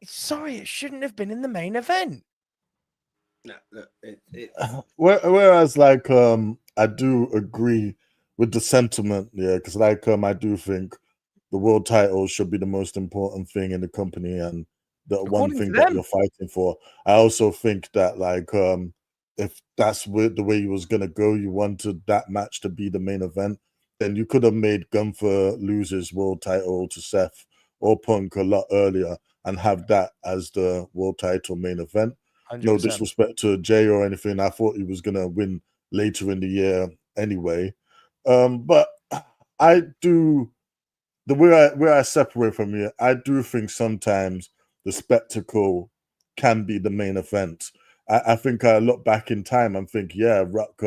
Sorry, it shouldn't have been in the main event. No, look, Whereas, like, I do agree with the sentiment, yeah, because, like, I do think the world title should be the most important thing in the company and the one thing that you're fighting for. I also think that, like, if that's the way you was gonna go, you wanted that match to be the main event, then you could have made Gunther lose his world title to Seth or Punk a lot earlier and have that as the world title main event. 100%. No disrespect to Jay or anything. I thought he was gonna win later in the year anyway. But I do the way I separate from you, I do think sometimes the spectacle can be the main event. I think I look back in time and think, yeah, Rock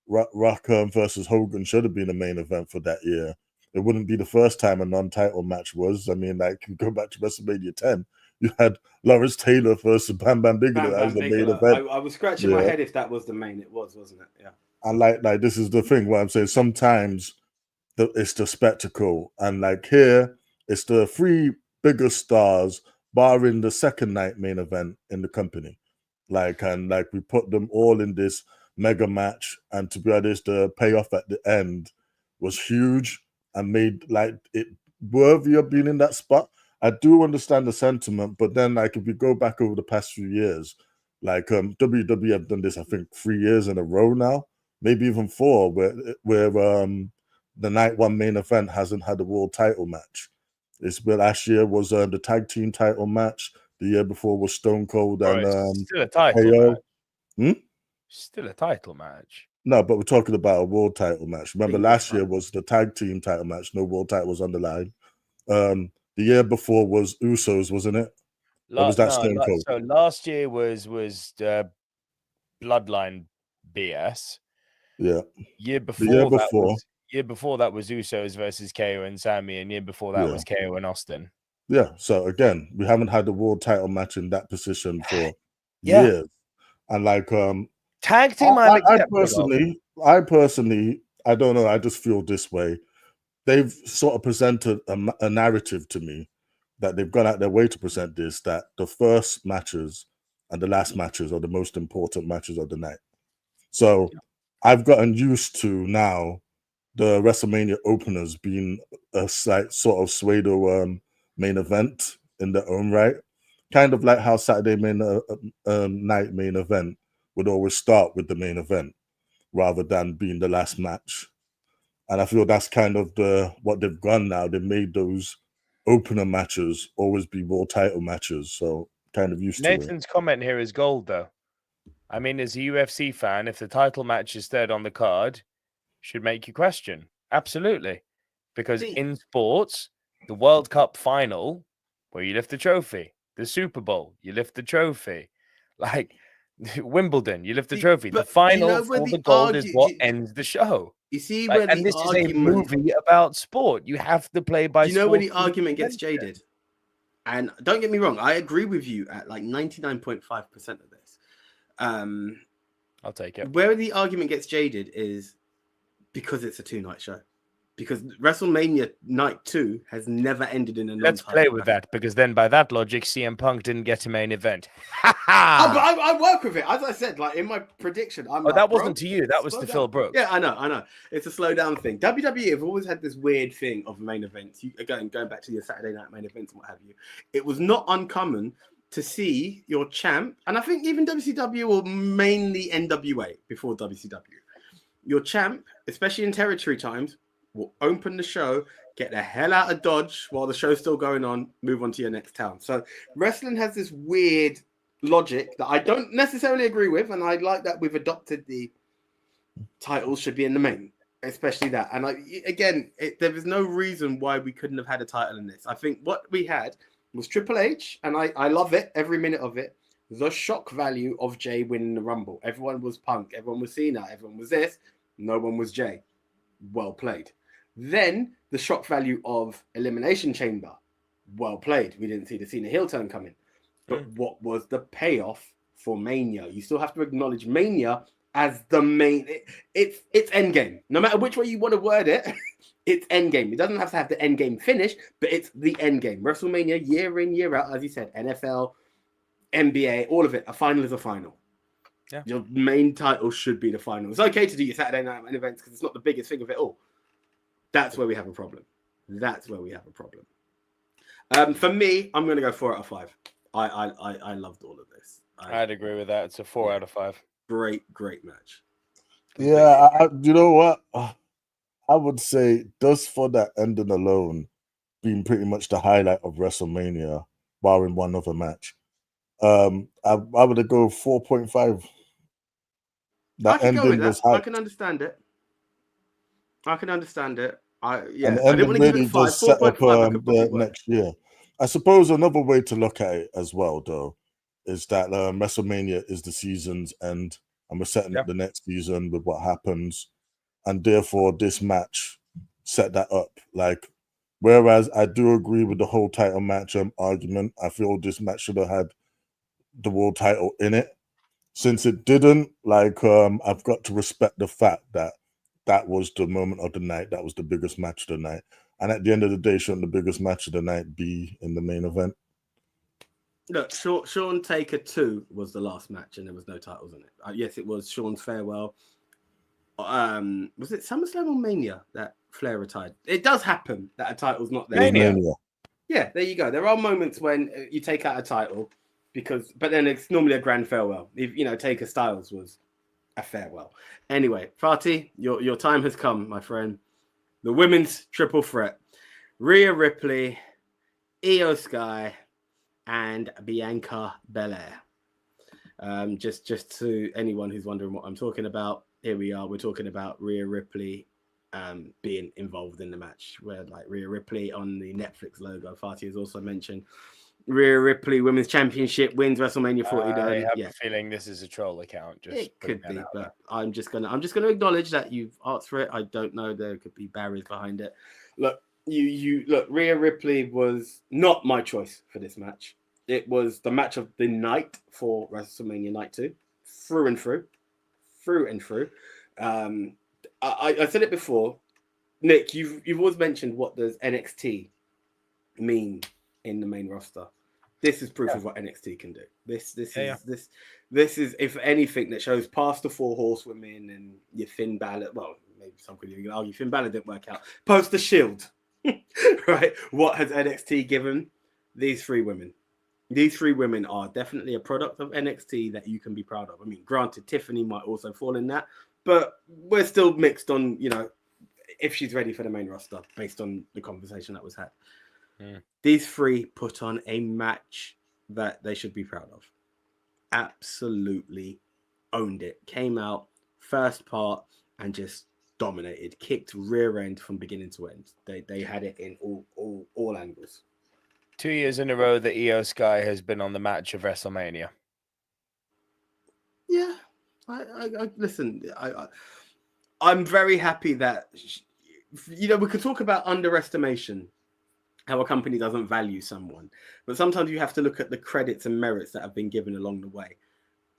versus Hogan should have been the main event for that year. It wouldn't be the first time a non-title match was. I mean, like, you go back to WrestleMania 10, you had Lawrence Taylor versus Bam Bam Bigelow as the main event. I was scratching my head if that was the main. It was, wasn't it? Yeah. And like this is the thing where I'm saying sometimes it's the spectacle, and like here it's the 3 biggest stars, barring the second night main event in the company. Like, and like we put them all in this mega match, and to be honest, the payoff at the end was huge and made like it worthy of being in that spot. I do understand the sentiment, but then like if we go back over the past few years, like WWE have done this, I think 3 years in a row now, maybe even 4, where the night 1 main event hasn't had a world title match. Last year was the tag team title match. The year before was Stone Cold and still a title match. Still a title match. No, but we're talking about a world title match. Remember, last year was the tag team title match. No world title was on the line. The year before was Usos, wasn't it? Or was that Stone Cold? So last year was Bloodline BS. Yeah. The year before Year before that was Usos versus KO and Sami, and year before that was KO and Austin. Yeah. So again, we haven't had the world title match in that position for Yeah. years. And like Tag team, I personally, I don't know, I just feel this way. They've sort of presented a narrative to me that they've gone out their way to present this, that the first matches and the last matches are the most important matches of the night. So I've gotten used to now the WrestleMania openers being a sort of pseudo main event in their own right, kind of like how Saturday night main event would always start with the main event rather than being the last match. And I feel that's kind of what they've done now. They've made those opener matches always be world title matches, so kind of used to it. Nathan's comment here is gold, though. I mean, as a UFC fan, if the title match is third on the card, should make you question. Absolutely. Because in sports, the World Cup final, where you lift the trophy, the Super Bowl, you lift the trophy, like Wimbledon, you lift the trophy. The final for the gold is what ends the show. You see Like, where and the this argument... is a movie about sport. You have to play by. Do you know where the argument gets jaded? And don't get me wrong, I agree with you at like 99.5% of this. I'll take it. Where the argument gets jaded is because it's a 2-night show. Because WrestleMania Night 2 has never ended in a Let's play with that, because then by that logic, CM Punk didn't get a main event. But I work with it. As I said, like in my prediction, that wasn't to you. That was to Phil Brooks. Yeah, I know. It's a slow down thing. WWE have always had this weird thing of main events. Going back to your Saturday night main events and what have you. It was not uncommon to see your champ, and I think even WCW or mainly NWA before WCW, your champ, especially in territory times, will open the show, get the hell out of Dodge while the show's still going on, move on to your next town. So wrestling has this weird logic that I don't necessarily agree with, and I like that we've adopted the titles should be in the main, especially that. And there was no reason why we couldn't have had a title in this. I think what we had was Triple H, and I love it, every minute of it. The shock value of Jay winning the Rumble. Everyone was Punk, everyone was Cena, everyone was this, no one was Jay. Well played. Then the shock value of Elimination Chamber. Well played. We didn't see the Cena heel turn coming. But what was the payoff for Mania? You still have to acknowledge Mania as the main. It's endgame. No matter which way you want to word it, it's endgame. It doesn't have to have the endgame finish, but it's the endgame. WrestleMania, year in, year out, as you said, NFL, NBA, all of it. A final is a final. Yeah. Your main title should be the final. It's okay to do your Saturday night events because it's not the biggest thing of it all. That's where we have a problem. For me, I'm going to go 4 out of 5. I loved all of this. I'd agree with that. It's a 4 out of 5. Great match. Yeah, you know what? I would say just for that ending alone being pretty much the highlight of WrestleMania, barring one other match. I would go 4.5. That ending was hyped. I can understand it. And I didn't want to give it 5. 4.5 the next year. I suppose another way to look at it as well, though, is that WrestleMania is the season's end, and we're setting up the next season with what happens, and therefore this match set that up. Like, whereas I do agree with the whole title match argument, I feel this match should have had the world title in it. Since it didn't, I've got to respect the fact that that was the moment of the night. That was the biggest match of the night. And at the end of the day, shouldn't the biggest match of the night be in the main event? Look, Shawn Taker 2 was the last match, and there was no titles in it. Yes, it was Shawn's farewell. Was it SummerSlam or Mania that Flair retired? It does happen that a title's not there. Mania. Yeah, there you go. There are moments when you take out a title, but then it's normally a grand farewell. If Taker Styles was a farewell. Anyway, Fatih, your time has come, my friend. The women's triple threat: Rhea Ripley, Io Sky, and Bianca Belair. Just to anyone who's wondering what I'm talking about, here we are. We're talking about Rhea Ripley being involved in the match, where Rhea Ripley on the Netflix logo. Fatih has also mentioned Rhea Ripley Women's Championship wins WrestleMania 40. I have Yeah, a feeling this is a troll account. Just it putting could that be, out but I'm just gonna acknowledge that you've asked for it. I don't know. There could be barriers behind it. Look, you look. Rhea Ripley was not my choice for this match. It was the match of the night for WrestleMania Night 2, through and through. I said it before, Nick. You've always mentioned what does NXT mean in the main roster. This is proof of what NXT can do. This is, if anything, that shows past the 4 horsewomen and your Finn Balor. Well, maybe some could even argue Finn Balor didn't work out. Post the Shield, right? What has NXT given these 3 women? These 3 women are definitely a product of NXT that you can be proud of. I mean, granted, Tiffany might also fall in that, but we're still mixed on, if she's ready for the main roster based on the conversation that was had. These 3 put on a match that they should be proud of. Absolutely owned it. Came out first part and just dominated. Kicked rear end from beginning to end. They had it in all angles. 2 years in a row that Io Sky has been on the match of WrestleMania. Yeah, I listen. I'm very happy that we could talk about underestimation. How a company doesn't value someone, but sometimes you have to look at the credits and merits that have been given along the way.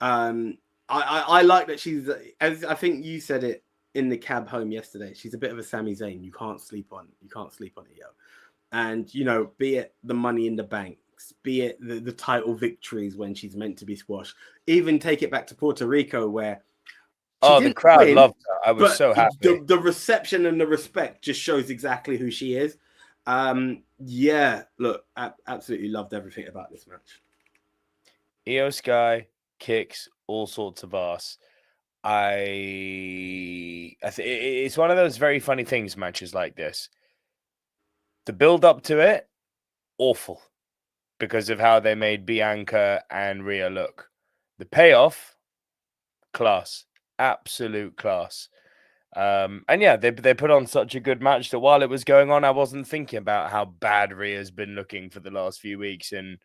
I like that she's, as I think you said it in the cab home yesterday, she's a bit of a Sami Zayn. You can't sleep on Io, and be it the Money in the Banks, be it the title victories when she's meant to be squashed. Even take it back to Puerto Rico where. The crowd loved her. I was so happy. The reception and the respect just shows exactly who she is. Yeah, look, absolutely loved everything about this match. Io Sky kicks all sorts of ass. It's one of those very funny things, matches like this. The build up to it, awful, because of how they made Bianca and Rhea look. The payoff, class, absolute class. And yeah, they put on such a good match that while it was going on, I wasn't thinking about how bad Rhea's been looking for the last few weeks and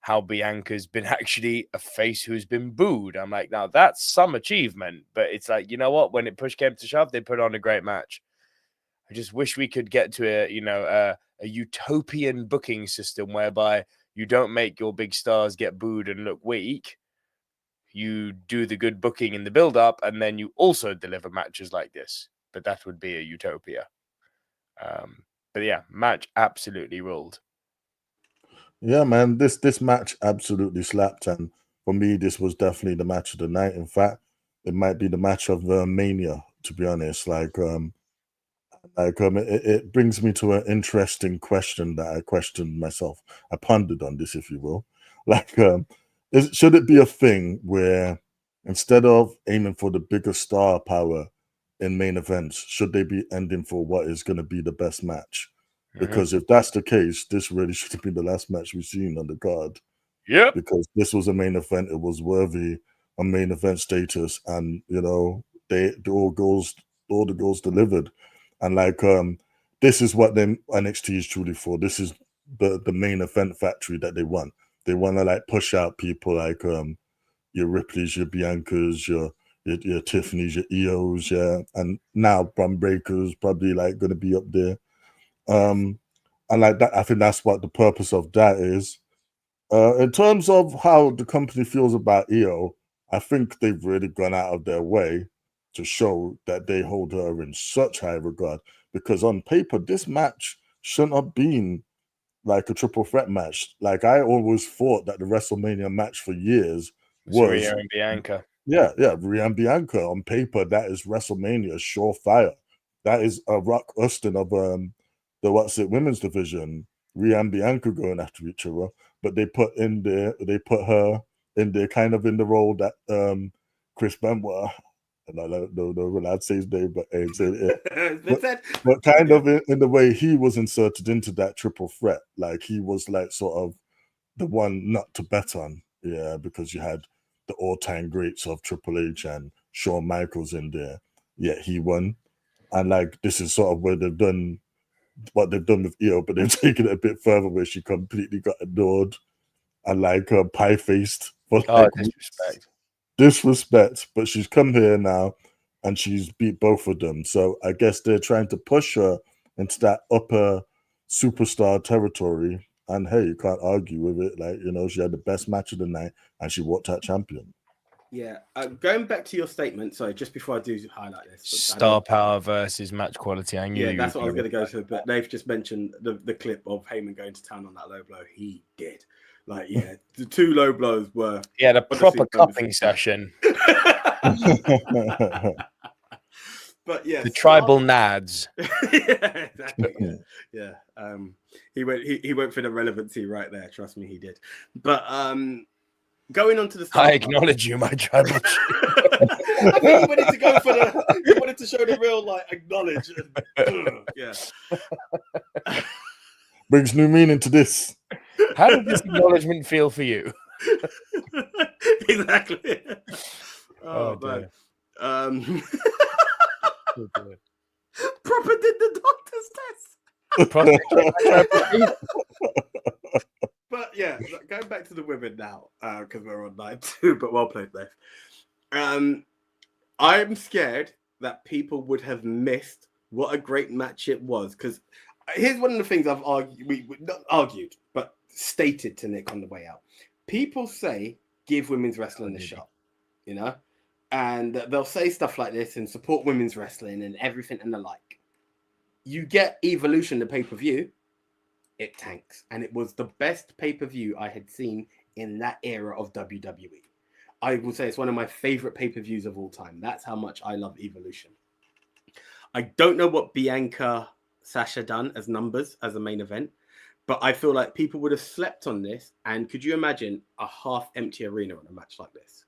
how Bianca's been actually a face who's been booed. I'm like, now that's some achievement, but it's like, you know what? When it push came to shove, they put on a great match. I just wish we could get to a utopian booking system whereby you don't make your big stars get booed and look weak. You do the good booking in the build-up, and then you also deliver matches like this. But that would be a utopia. But yeah, match absolutely ruled. Yeah, man, this match absolutely slapped, and for me, this was definitely the match of the night. In fact, it might be the match of Mania, to be honest. It brings me to an interesting question that I questioned myself. I pondered on this, if you will. Should it be a thing where instead of aiming for the bigger star power in main events, should they be ending for what is going to be the best match? Because if that's the case, this really should have been the last match we've seen on the card. Yep. Because this was a main event, it was worthy of main event status, and all the goals delivered. And this is what NXT is truly for. This is the main event factory that they want. They want to push out people like your Ripleys, your Biancas, your Tiffany's, your Eos, yeah, and now Brum Breakers probably going to be up there. And that, I think that's what the purpose of that is. In terms of how the company feels about Io, I think they've really gone out of their way to show that they hold her in such high regard. Because on paper, this match shouldn't have been like a triple threat match. I always thought that the WrestleMania match for years was Rhea and Bianca. Yeah, Rhea and Bianca. On paper, that is WrestleMania surefire. That is a Rock Austin of the women's division. Rhea and Bianca going after each other, but they put her in there kind of in the role that Chris Benoit, and I don't know when I'd say his name, but but kind of in the way he was inserted into that triple threat, he was sort of the one not to bet on, yeah, because you had the all-time greats of Triple H and Shawn Michaels in there, yet he won, and this is sort of where they've done what they've done with Io, but they've taken it a bit further where she completely got adored and like pie faced for Oh, like disrespect. disrespect. But she's come here now, and she's beat both of them. So I guess they're trying to push her into that upper superstar territory. And hey, you can't argue with it. Like, you know, she had the best match of the night, and she walked out champion. Yeah, going back to your statement. Sorry, just before I do highlight this, Star power versus match quality. I knew. Yeah, that's what I was going to go to. But they've just mentioned the clip of Heyman going to town on that low blow. He did. Like, yeah, the 2 low blows were. He had a proper cupping session. But yeah, the tribal nads. Yeah, exactly. Yeah. He went for the relevancy right there. Trust me, he did. But going on to the I acknowledge you, my tribal. I think he wanted to go for he wanted to show the real, like, acknowledge. Yeah. Brings new meaning to this. How did this acknowledgement feel for you? Exactly. Oh man. Proper did the doctor's test. But yeah, going back to the women now, because we're on night 2, but well played, Dave. I'm scared that people would have missed what a great match it was. Because here's one of the things I've not argued, but stated to Nick on the way out. People say, give women's wrestling a shot, you know? And they'll say stuff like this and support women's wrestling and everything and the like. You get Evolution, the pay-per-view, it tanks. And it was the best pay-per-view I had seen in that era of WWE. I will say it's one of my favorite pay-per-views of all time. That's how much I love Evolution. I don't know what Bianca Sasha done as numbers as a main event, but I feel like people would have slept on this. And could you imagine a half-empty arena on a match like this?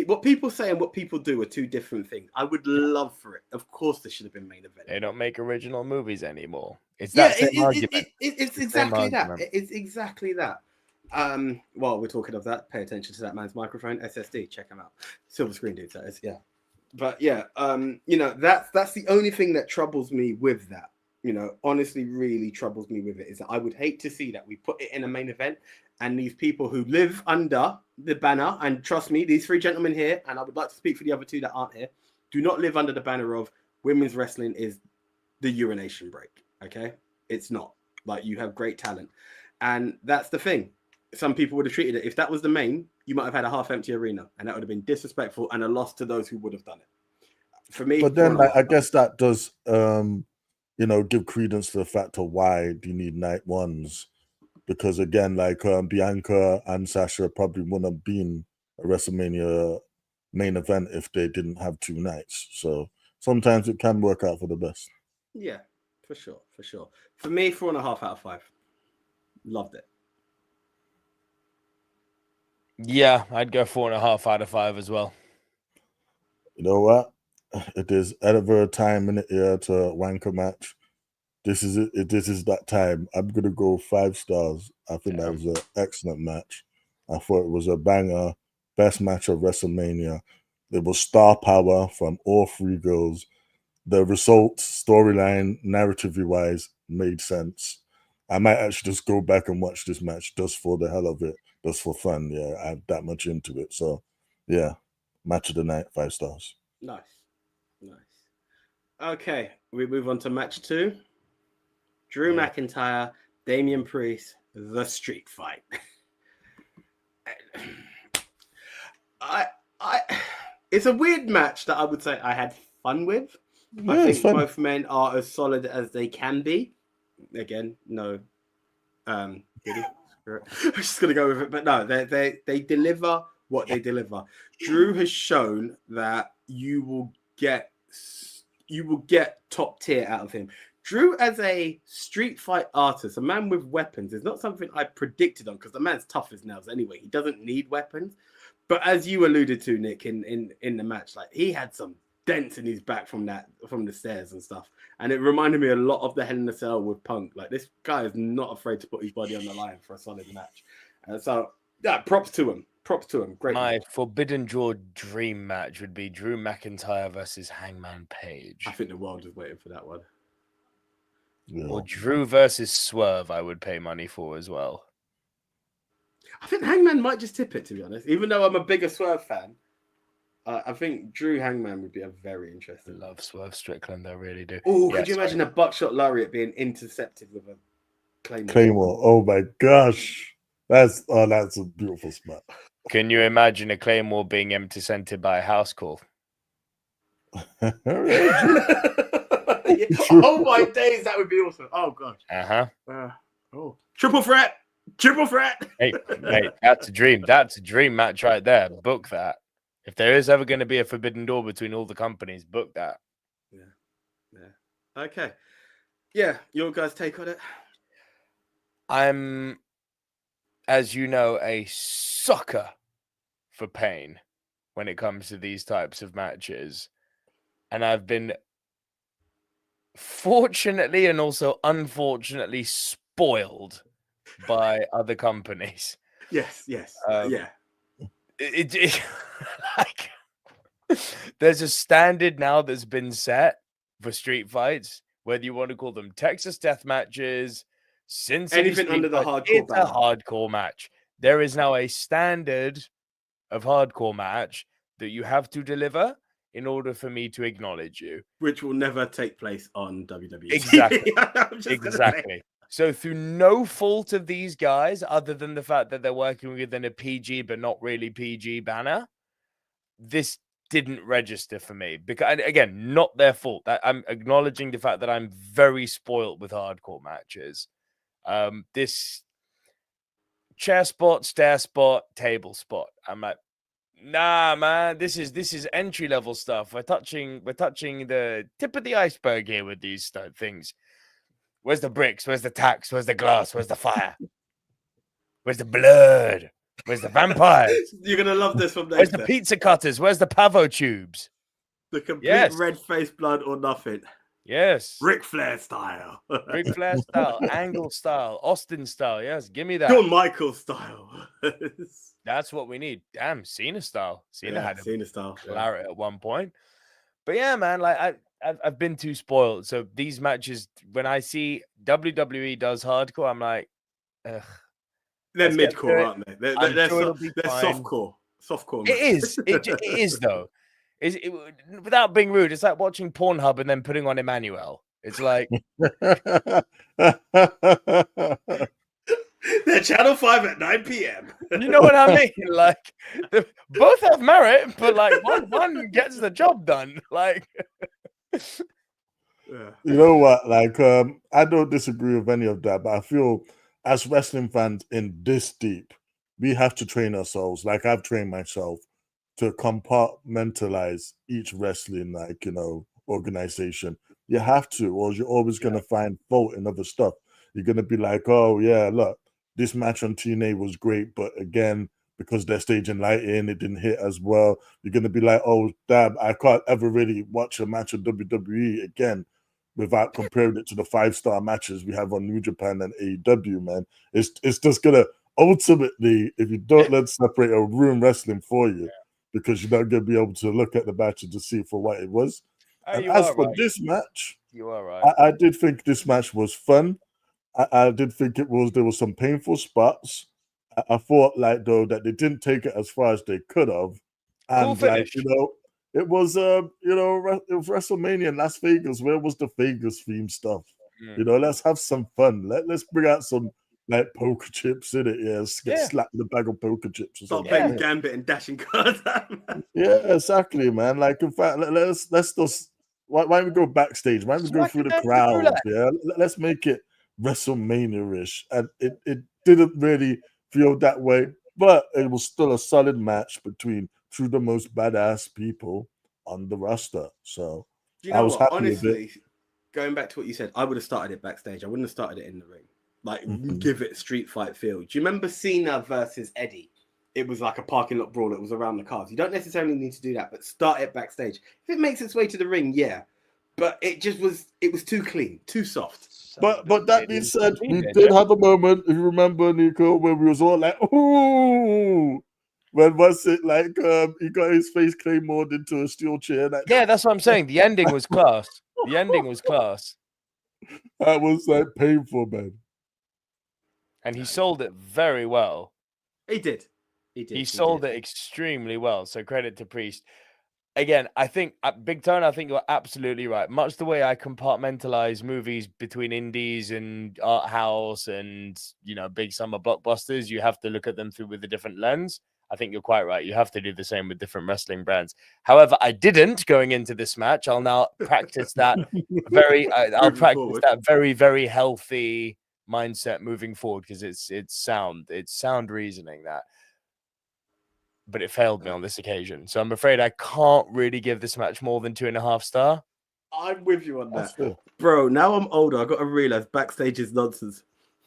What people say and what people do are 2 different things. I would love for it. Of course, this should have been main event. They don't make original movies anymore. It's that same argument. It's exactly that. It's exactly that. While we're talking of that, pay attention to that man's microphone. SSD, check him out. Silver screen dude, that is, yeah. But yeah, you know, that's the only thing that troubles me with that. You know, honestly, really troubles me with it is that I would hate to see that we put it in a main event and these people who live under the banner, and trust me, these 3 gentlemen here, and I would like to speak for the other 2 that aren't here, do not live under the banner of women's wrestling is the urination break. Okay, it's not. Like, you have great talent, and that's the thing. Some people would have treated it, if that was the main, you might have had a half-empty arena, and that would have been disrespectful and a loss to those who would have done it. For me, but then I guess that does, you know, give credence to the fact of why do you need night 1s, because again, like Bianca and Sasha probably wouldn't have been a WrestleMania main event if they didn't have 2 nights. So sometimes it can work out for the best. Yeah, for sure. For me, 4.5 out of 5. Loved it. Yeah, I'd go 4.5 out of 5 as well. You know what? It is ever a time in the year to wank a match. This is it. This is that time. I'm gonna go 5 stars. I think that was an excellent match. I thought it was a banger. Best match of WrestleMania. There was star power from all 3 girls. The results, storyline, narratively wise, made sense. I might actually just go back and watch this match just for the hell of it, just for fun. Yeah, I have that much into it. So, yeah, match of the night, 5 stars. Nice. Okay, we move on to match 2. Drew McIntyre, Damian Priest, the street fight. It's a weird match that I would say I had fun with. Yeah, I think both men are as solid as they can be. Again, no. I'm just gonna go with it, but no, they deliver what they deliver. Drew has shown that you will get top tier out of him. Drew, as a street fight artist, a man with weapons, is not something I predicted on, because the man's tough as nails anyway. He doesn't need weapons. But as you alluded to, Nick, in the match, like, he had some dents in his back from the stairs and stuff. And it reminded me a lot of the Hell in a Cell with Punk. Like, this guy is not afraid to put his body on the line for a solid match. So, yeah, props to him. Great. My Forbidden Door dream match would be Drew McIntyre versus Hangman Page. I think the world is waiting for that one. Yeah. Or Drew versus Swerve, I would pay money for as well. I think Hangman might just tip it, to be honest. Even though I'm a bigger Swerve fan, I think Drew Hangman would be a very interesting. I love Swerve Strickland, I really do. Oh, could you imagine a buckshot lariat being intercepted with a Claymore? Oh my gosh, that's a beautiful spot. Can you imagine a Claymore being intercepted by a house call? Oh my days, that would be awesome. Oh gosh. Oh, triple threat. Hey, mate, that's a dream. That's a dream match right there. Book that. If there is ever going to be a forbidden door between all the companies, book that. Yeah. Okay. Yeah, your guys' take on it? I'm, as you know, a sucker for pain when it comes to these types of matches. And I've been fortunately and also unfortunately spoiled by other companies. Yes. Yeah. Like, there's a standard now that's been set for street fights, whether you want to call them Texas death matches, anything under the hardcore. It's a hardcore match. There is now a standard of hardcore match that you have to deliver in order for me to acknowledge you, which will never take place on WWE. Exactly. So through no fault of these guys, other than the fact that they're working within a PG but not really PG banner, this didn't register for me. Because, again, not their fault. I'm acknowledging the fact that I'm very spoiled with hardcore matches. This chair spot, stair spot, table spot. I'm like, nah, man, this is entry level stuff. We're touching the tip of the iceberg here with these things. Where's the bricks? Where's the tacks? Where's the glass? Where's the fire? Where's the blood? Where's the vampires? You're gonna love this from next. Where's the pizza cutters? Where's the pavo tubes? The complete red face blood or nothing. Yes. Ric Flair style. Ric Flair style, Angle style, Austin style. Yes, give me that. Shawn Michaels style. That's what we need. Damn, Cena style. Cena had Cena style. Claret at one point. But yeah, man, like I've been too spoiled. So these matches, when I see WWE does hardcore, I'm like, ugh. They're mid-core, aren't they? They're soft-core. Soft-core. It is. It is, though. Without being rude, it's like watching Pornhub and then putting on Emmanuel. It's like... They're Channel 5 at 9 p.m. You know what I mean? Like, both have merit, but like one gets the job done. Like... You know what? Like, I don't disagree with any of that, but I feel as wrestling fans in this deep, we have to train ourselves. Like I've trained myself to compartmentalize each wrestling, like, organization. You have to, or you're always going to find fault in other stuff. You're going to be like, oh yeah, look, this match on TNA was great, but again, because they're staging lighting, it didn't hit as well. You're going to be like, oh, damn, I can't ever really watch a match of WWE again without comparing it to the 5-star matches we have on New Japan and AEW, man. It's just going to, ultimately, if you don't let separate a room wrestling for you, because you're not going to be able to look at the match and just see for what it was. And as for this match, you are right. I did think this match was fun. I did think there was some painful spots. I thought, like, though, that they didn't take it as far as they could have. And, like, it was, it was WrestleMania in Las Vegas. Where was the Vegas theme stuff? Let's have some fun. Let's bring out some, like, poker chips in it. Get slapped in the bag of poker chips or something. Start playing Gambit and dashing cards out. Yeah, exactly, man. Like, in fact, let's just, why don't we go backstage? Why don't we go through the crowd? Yeah, let's make it WrestleMania-ish. And it didn't really feel that way, but it was still a solid match between two of the most badass people on the roster. So I was happy honestly, with it. Going back to what you said, I would have started it backstage. I wouldn't have started it in the ring. Like, give it a street fight feel. Do you remember Cena versus Eddie? It was like a parking lot brawl. It was around the cars. You don't necessarily need to do that, but start it backstage. If it makes its way to the ring, yeah. But it was too clean, too soft. But that being said, we did have a moment, if you remember, Nico, where we was all like, ooh. When was it like he got his face claymored into a steel chair? Yeah, that's what I'm saying. The ending was class. The ending was class. That was like painful, man. And he sold it very well. He did. He sold it extremely well. So credit to Priest. Again, I think Big Tone, I think you're absolutely right. Much the way I compartmentalize movies between indies and art house and, you know, big summer blockbusters, you have to look at them through with a different lens. I think you're quite right. You have to do the same with different wrestling brands. However, I didn't going into this match. I'll now practice that I'll practice that very, very healthy mindset moving forward because it's sound reasoning that. But it failed me on this occasion. So I'm afraid I can't really give this match more than 2.5 stars. I'm with you on that. Bro, now I'm older. I got to realize backstage is nonsense.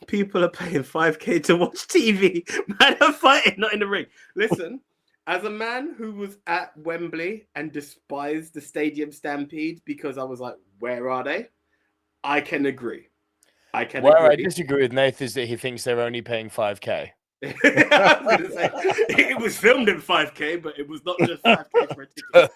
People are paying 5K to watch TV. Man are fighting, not in the ring. Listen, as a man who was at Wembley and despised the stadium stampede because I was like, where are they? I can agree. Where I disagree with Nath is that he thinks they're only paying 5K. I was gonna say, it was filmed in 5K, but it was not just 5K for a ticket.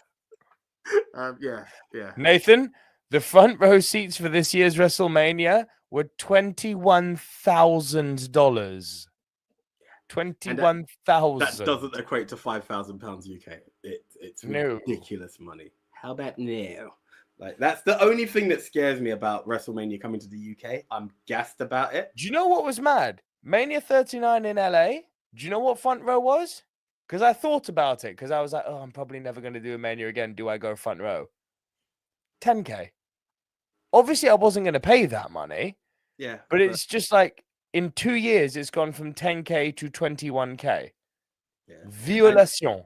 Yeah. Nathan, the front row seats for this year's WrestleMania were $21,000. 21,000. That doesn't equate to £5,000 UK. It's ridiculous money. How about now? Like, that's the only thing that scares me about WrestleMania coming to the UK. I'm gassed about it. Do you know what was mad? Mania 39 in LA. Do you know what front row was? Because I thought about it. Because I was like, oh, I'm probably never going to do a Mania again. Do I go front row? 10K. Obviously, I wasn't going to pay that money. Yeah. But it's just like, in 2 years, it's gone from 10K to 21K. Yeah. Violation.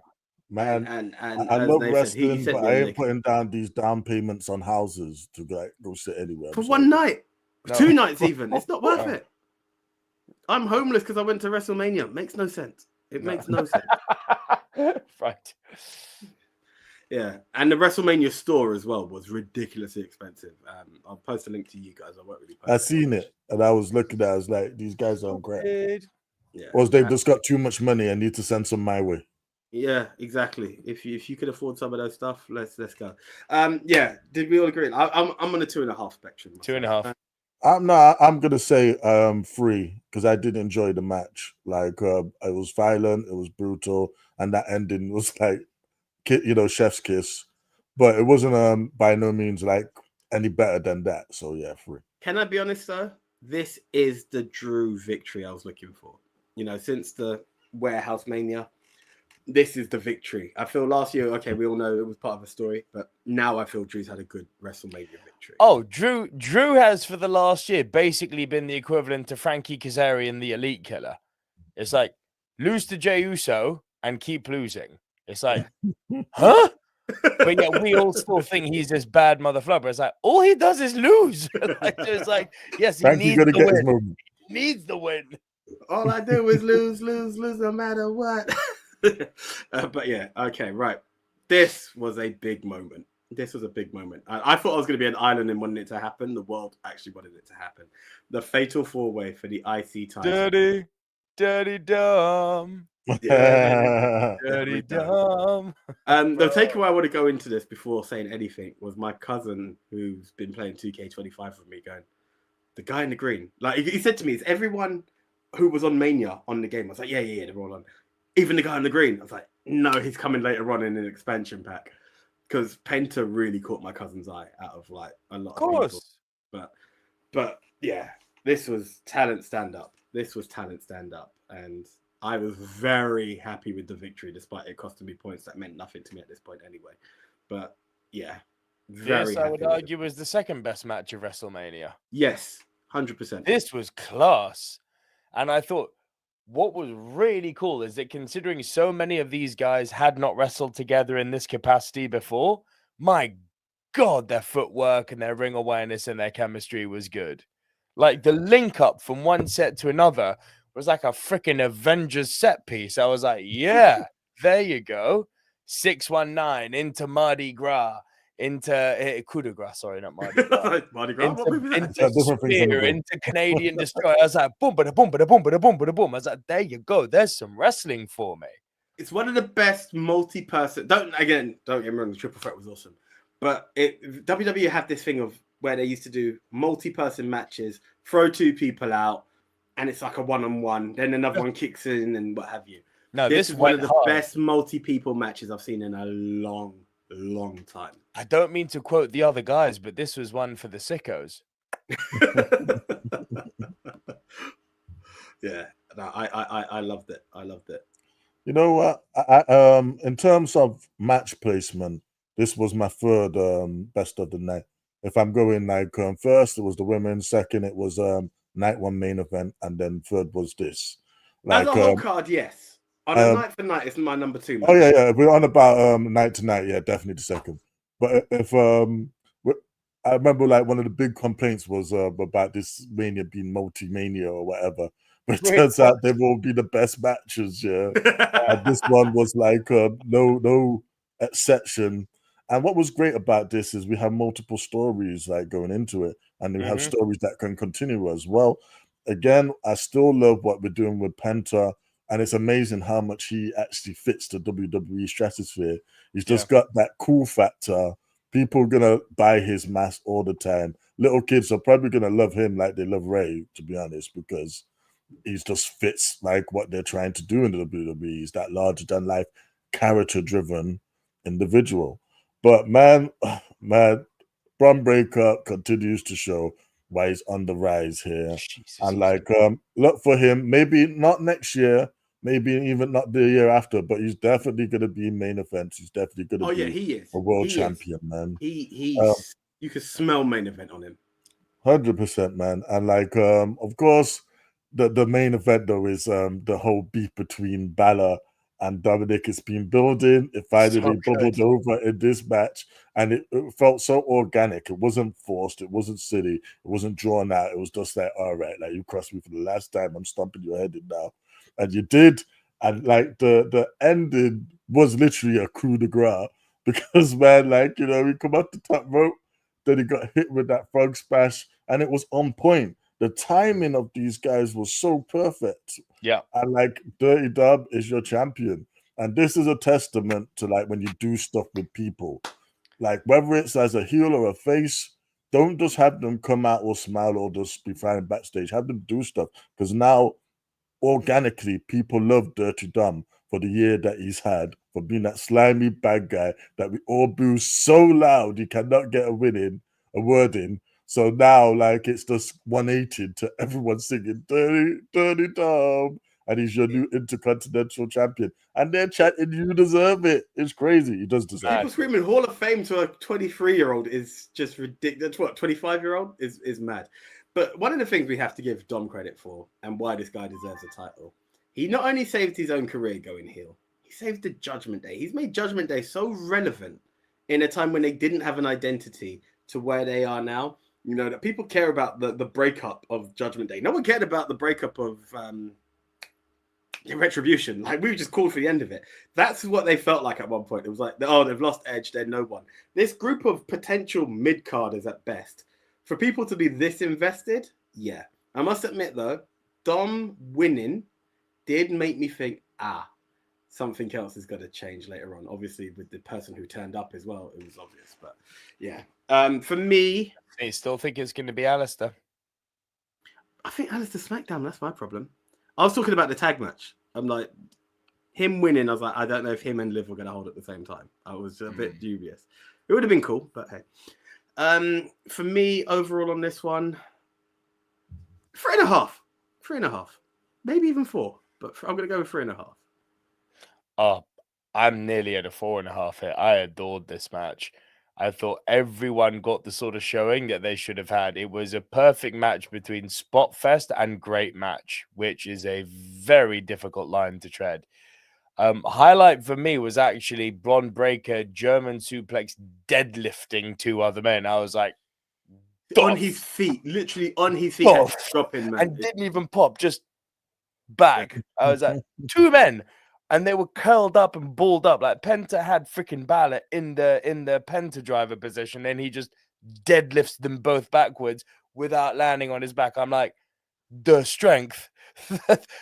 Man, and I love wrestling, but I ain't putting down these down payments on houses to go sit anywhere. For one night. No. 2 nights even. It's not worth it. I'm homeless because I went to WrestleMania. Makes no sense. It makes no sense. Right. Yeah. And the WrestleMania store as well was ridiculously expensive. I'll post a link to you guys. I won't really post I seen it and I was looking at it. I was like, these guys aren't great. Yeah. Or they've just got too much money. I need to send some my way. Yeah, exactly. If you could afford some of those stuff, let's go. Yeah. Did we all agree? I'm on a 2.5 spectrum. 2.5. I'm gonna say 3 because I did enjoy the match. Like it was violent, it was brutal, and that ending was like, chef's kiss. But it wasn't by no means like any better than that. So yeah, 3. Can I be honest though? This is the Drew victory I was looking for. Since the Warehouse Mania, this is the victory. I feel last year, okay, we all know it was part of a story, but now I feel Drew's had a good WrestleMania victory. Oh, Drew has for the last year basically been the equivalent to Frankie Kazarian, the Elite Killer. It's like, lose to Jey Uso and keep losing. It's like, huh? But yet we all still think he's this bad mother flubber. It's like, all he does is lose. It's like, yes, he needs the win. He needs the win. All I do is lose no matter what. But yeah, okay, right. This was a big moment. I thought I was going to be an island and wanted it to happen. The world actually wanted it to happen. The fatal 4-way for the IC title. Dirty dumb. Yeah, dirty dumb. The takeaway I want to go into this before saying anything was my cousin who's been playing 2K25 with me going, the guy in the green. Like he said to me, is everyone who was on Mania on the game? I was like, yeah, they're all on. Even the guy in the green. I was like, no, he's coming later on in an expansion pack. Because Penta really caught my cousin's eye out of like a lot of people. But yeah, this was talent stand up. And I was very happy with the victory, despite it costing me points that meant nothing to me at this point anyway. But yeah, very I would argue was the second best match of WrestleMania. Yes, 100%. This was class. And I thought, what was really cool is that considering so many of these guys had not wrestled together in this capacity before, my God, their footwork and their ring awareness and their chemistry was good. Like the link up from one set to another was like a freaking Avengers set piece. I was like, yeah, there you go. 619 into Mardi Gras. Into coup de grace, sorry, not Mardi Gras. Mardi Gras? Into Spear, into Canadian Destroyer. I was like, boom, bada, boom, bada, boom, bada, boom, bada, boom. I was like, there you go. There's some wrestling for me. It's one of the best multi-person. Don't get me wrong, the triple threat was awesome. But WWE had this thing of where they used to do multi-person matches, throw 2 people out, and it's like a one-on-one. Then another one kicks in and what have you. No, This is one of the hard. best multi-people matches I've seen in a long, long time. I don't mean to quote the other guys, but this was one for the sickos. Yeah, no, I loved it. I loved it. You know what? In terms of match placement, this was my third best of the night. If I'm going like first, it was the women. Second, it was night one main event, and then third was this. As a whole card, yes. On a night for night, it's my number 2 match. Oh yeah. If we're on about night to night, yeah, definitely the second. But if I remember like one of the big complaints was about this mania being multi-mania or whatever. But it turns out they will be the best matches, yeah. This one was like no exception. And what was great about this is we have multiple stories like going into it, and we have stories that can continue as well. Again, I still love what we're doing with Penta, and it's amazing how much he actually fits the WWE stratosphere. He's just got that cool factor. People are gonna buy his mask all the time. Little kids are probably gonna love him like they love Ray, to be honest, because he just fits like what they're trying to do in the WWE. He's that larger than life, character driven individual. But man, Bron Breakker continues to show why he's on the rise here. Jesus, and like look for him, maybe not next year, maybe even not the year after, but he's definitely gonna be in main events. He's definitely gonna be he is a world champion, man. He's you can smell main event on him. 100%, man. And like of course the main event though is the whole beef between Balor and Dominic. It's been building. It finally bubbled over in this match, and it felt so organic. It wasn't forced. It wasn't silly. It wasn't drawn out. It was just like, all right, like you crossed me for the last time. I'm stomping your head in now, and you did. And like the ending was literally a coup de grace because man, like we come up the top rope, then he got hit with that frog splash, and it was on point. The timing of these guys was so perfect. Yeah. And like Dirty Dub is your champion. And this is a testament to like when you do stuff with people. Like whether it's as a heel or a face, don't just have them come out or smile or just be flying backstage. Have them do stuff. Because now organically people love Dirty Dum for the year that he's had, for being that slimy bad guy that we all boo so loud he cannot get a word in. So now, like, it's just 180 to everyone singing Dirty, Dirty Dom, and he's your new intercontinental champion. And they're chanting, you deserve it. It's crazy. He does deserve it. People screaming Hall of Fame to a 23-year-old is just ridiculous. What, 25-year-old is mad. But one of the things we have to give Dom credit for, and why this guy deserves a title, he not only saved his own career going heel, he saved the Judgment Day. He's made Judgment Day so relevant in a time when they didn't have an identity to where they are now. That people care about the breakup of Judgment Day. No one cared about the breakup of Retribution. Like, we just called for the end of it. That's what they felt like at one point. It was like, oh, they've lost Edge, they're no one. This group of potential mid-carders at best, for people to be this invested, yeah. I must admit, though, Dom winning did make me think, something else is going to change later on. Obviously, with the person who turned up as well, it was obvious. But, yeah. For me... I still think it's going to be Alistair. I think Alistair SmackDown, that's my problem. I was talking about the tag match. I'm like, him winning, I was like, I don't know if him and Liv were going to hold at the same time. I was a bit dubious. It would have been cool, but hey. For me, overall on this one, 3.5. 3.5. Maybe even 4, but I'm going to go with 3.5. Oh, I'm nearly at a 4.5 here. I adored this match. I thought everyone got the sort of showing that they should have had. It was a perfect match between spot fest and great match, which is a very difficult line to tread. Highlight for me was actually Bron Breakker German suplex deadlifting 2 other men. I was like, on his feet, literally on his feet, dropping, man. And didn't even pop, just back. I was like, 2 men. And they were curled up and balled up. Like Penta had freaking Balor in the Penta driver position, and he just deadlifts them both backwards without landing on his back. I'm like, the strength.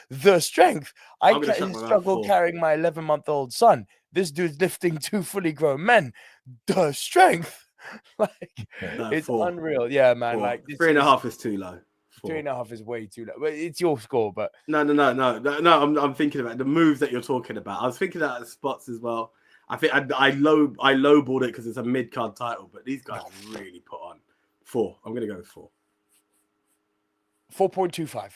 The strength. I struggle carrying my 11-month-old son. This dude's lifting 2 fully grown men. The strength. Like, it's 4. unreal. Yeah, man. 4. Like 3.5 is too low. 3.5 is way too low. Well, it's your score, but No. I'm thinking about the moves that you're talking about. I was thinking about spots as well. I think I lowballed it because it's a mid-card title, but these guys really put on 4. I'm gonna go with 4. 4.25.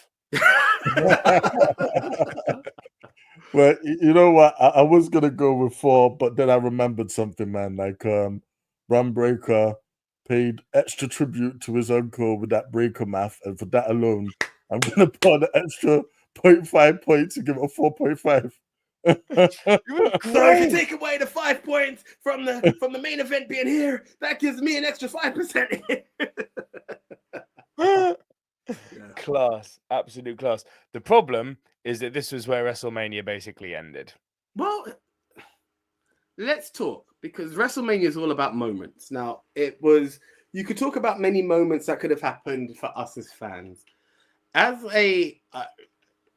Well, you know what? I was gonna go with 4, but then I remembered something, man. Like Bron Breakker paid extra tribute to his uncle with that Breaker math, and for that alone, I'm gonna put an extra 0.5 points to give it a 4.5. So if you take away the 5 points from the main event being here, that gives me an extra 5%. Class, absolute class. The problem is that this was where Wrestlemania basically ended. Well, let's talk, because Wrestlemania is all about moments. Now, you could talk about many moments that could have happened for us as fans. As a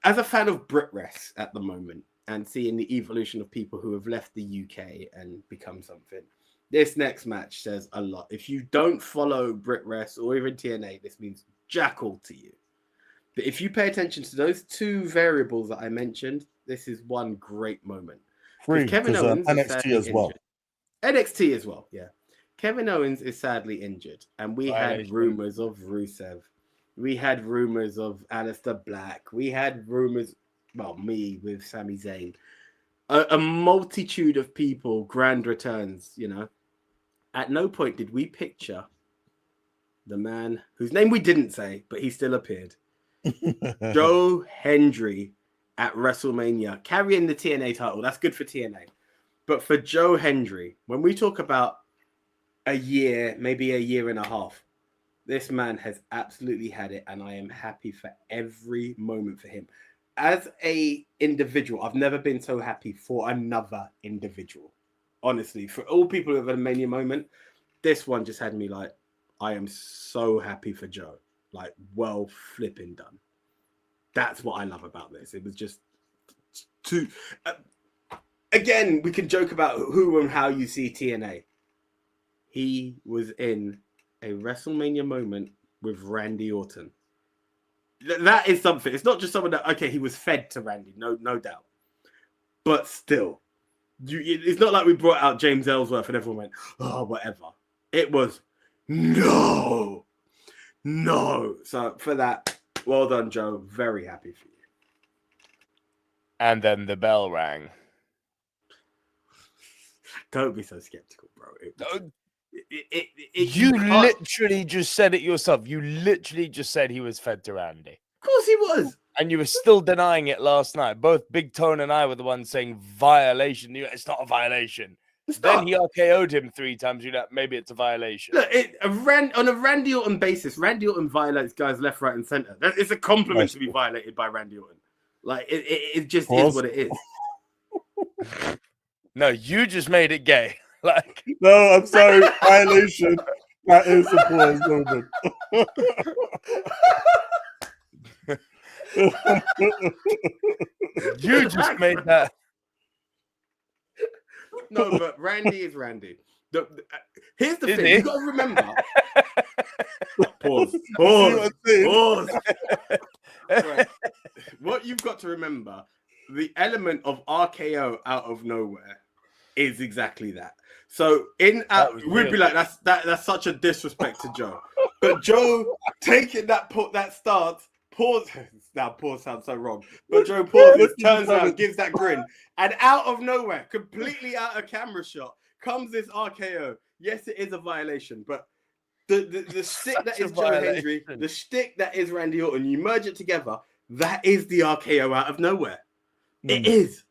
fan of BritWres at the moment, and seeing the evolution of people who have left the UK and become something, this next match says a lot. If you don't follow BritWres or even TNA, this means jack all to you. But if you pay attention to those 2 variables that I mentioned, this is one great moment. 3, Kevin because Owens NXT as well. NXT as well, yeah. Kevin Owens is sadly injured, and we had rumors of Rusev. We had rumors of Aleister Black. We had rumors, well, me with Sami Zayn. A multitude of people, grand returns, you know. At no point did we picture the man whose name we didn't say, but he still appeared. Joe Hendry at Wrestlemania, carrying the TNA title. That's good for TNA. But for Joe Hendry, when we talk about a year, maybe a year and a half, this man has absolutely had it, and I am happy for every moment for him. As a individual, I've never been so happy for another individual. Honestly, for all people who have had a Mania moment, this one just had me like, I am so happy for Joe. Like, well flipping done. That's what I love about this. It was just too... again, we can joke about who and how you see TNA. He was in a WrestleMania moment with Randy Orton. That is something. It's not just someone that, okay, he was fed to Randy, no doubt. But still, it's not like we brought out James Ellsworth and everyone went, oh, whatever. It was, no. So for that, well done, Joe. Very happy for you. And then the bell rang. Don't be so skeptical, bro. You literally just said it yourself. You literally just said he was fed to Randy. Of course he was. And you were still denying it last night. Both Big Tone and I were the ones saying violation. It's not a violation. Then he RKO'd him 3 times. You know, maybe it's a violation. Look, on a Randy Orton basis, Randy Orton violates guys left, right, and center. It's a compliment to be violated by Randy Orton. Like, it just is what it is. No, you just made it gay. Like, no, I'm sorry. Violation. That is the pause moment. You just made that. No, but Randy is Randy. Here's the thing. You got to remember. Pause. Right. What you've got to remember, the element of RKO out of nowhere is exactly that. So we'd be like, that's such a disrespect to Joe. But Joe taking that stance, pause. Now pause sounds so wrong. But Joe pauses, turns around, gives that grin, and out of nowhere, completely out of camera shot, comes this RKO. Yes, it is a violation, but the stick that is Joe Hendry, the stick that is Randy Orton, you merge it together, that is the RKO out of nowhere. It is.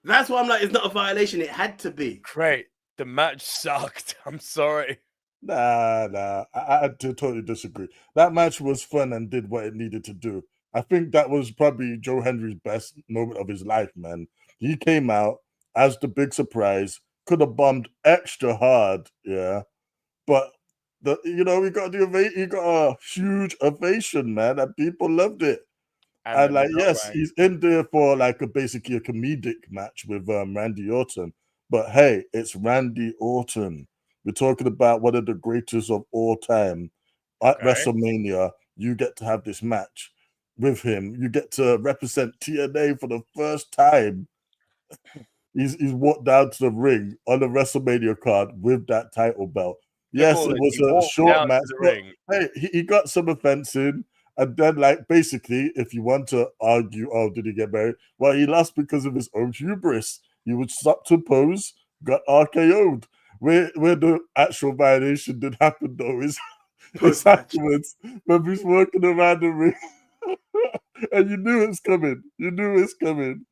That's why I'm like, it's not a violation. It had to be. Great. The match sucked. I'm sorry. Nah. I totally disagree. That match was fun and did what it needed to do. I think that was probably Joe Hendry's best moment of his life, man. He came out as the big surprise, could have bombed extra hard, yeah. But we got a huge ovation, man, and people loved it. And like, yes, he's in there for like basically a comedic match with Randy Orton. But hey, it's Randy Orton. We're talking about one of the greatest of all time at WrestleMania. you get to have this match with him. You get to represent TNA for the first time. He's walked down to the ring on the WrestleMania card with that title belt. Yes, it was a short match, but hey, he got some offense in. And then, like, basically, if you want to argue, oh, did he get married? Well, he lost because of his own hubris. He was stopped to pose, got RKO'd. Where the actual violation did happen, though, is afterwards when he's walking around the ring. And you knew it's coming. You knew it's coming.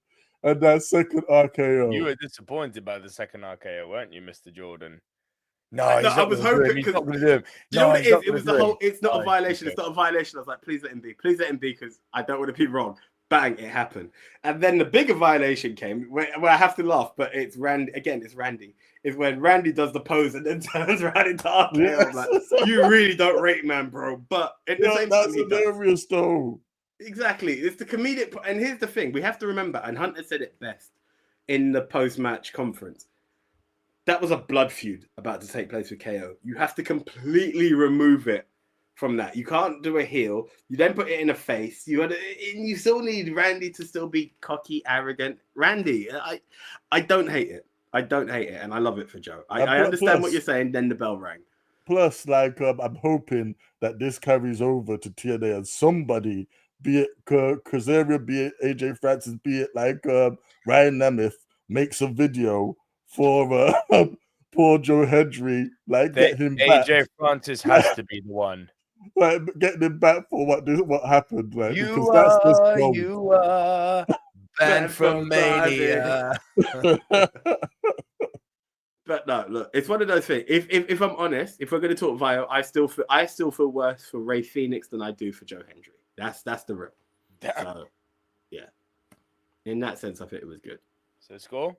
And that second RKO. You were disappointed by the second RKO, weren't you, Mr. Jordan? No, I was hoping because you know what it is. It was the whole. It's not a violation. It's not a violation. I was like, please let him be. Please let him be because I don't want to be wrong. Bang! It happened. And then the bigger violation came where I have to laugh, but it's Randy again. It's Randy. Is when Randy does the pose and then turns around into RKO. Yes. I'm like, you really don't rate man, bro. But at the same time, that's hilarious, though. Exactly. It's the comedic. And here's the thing: we have to remember. And Hunter said it best in the post-match conference. That was a blood feud about to take place with KO. You have to completely remove it from that. You can't do a heel. You then put it in a face. You still need Randy to still be cocky, arrogant. Randy, I don't hate it. I don't hate it, and I love it for Joe. I understand what you're saying. Then the bell rang. Plus, like, I'm hoping that this carries over to TNA and somebody, be it Kazarian, be it AJ Francis, be it like Ryan Nemeth, makes a video for poor Joe Hendry, like get him back. AJ Francis has to be the one. Like getting him back for what happened, like, you are banned from Mania. But no, look, it's one of those things. If I'm honest, if we're going to talk Vio, I still feel worse for Ray Phoenix than I do for Joe Hendry. That's the real. So, yeah. In that sense, I think it was good. So score?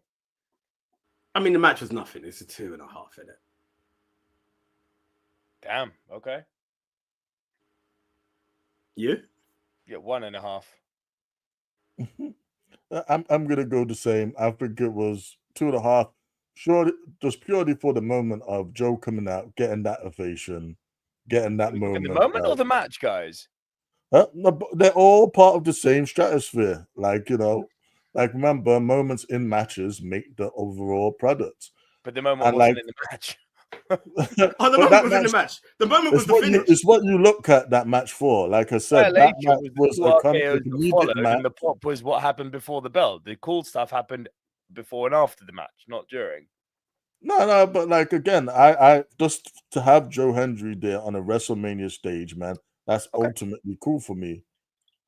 I mean, the match was nothing. It's a 2.5 in it. Damn. Okay. You? Yeah, 1.5. I'm gonna go the same. I think it was 2.5. Sure, just purely for the moment of Joe coming out, getting that ovation, getting that moment. The moment or the match, guys? They're all part of the same stratosphere. Like, like remember, moments in matches make the overall product. But the moment wasn't in the match. The moment was in the match. The moment was the finish. It's what you look at that match for. Like I said, that match was a comedic match. And the pop was what happened before the bell. The cool stuff happened before and after the match, not during. No, but like again, I just to have Joe Hendry there on a WrestleMania stage, man, that's ultimately cool for me.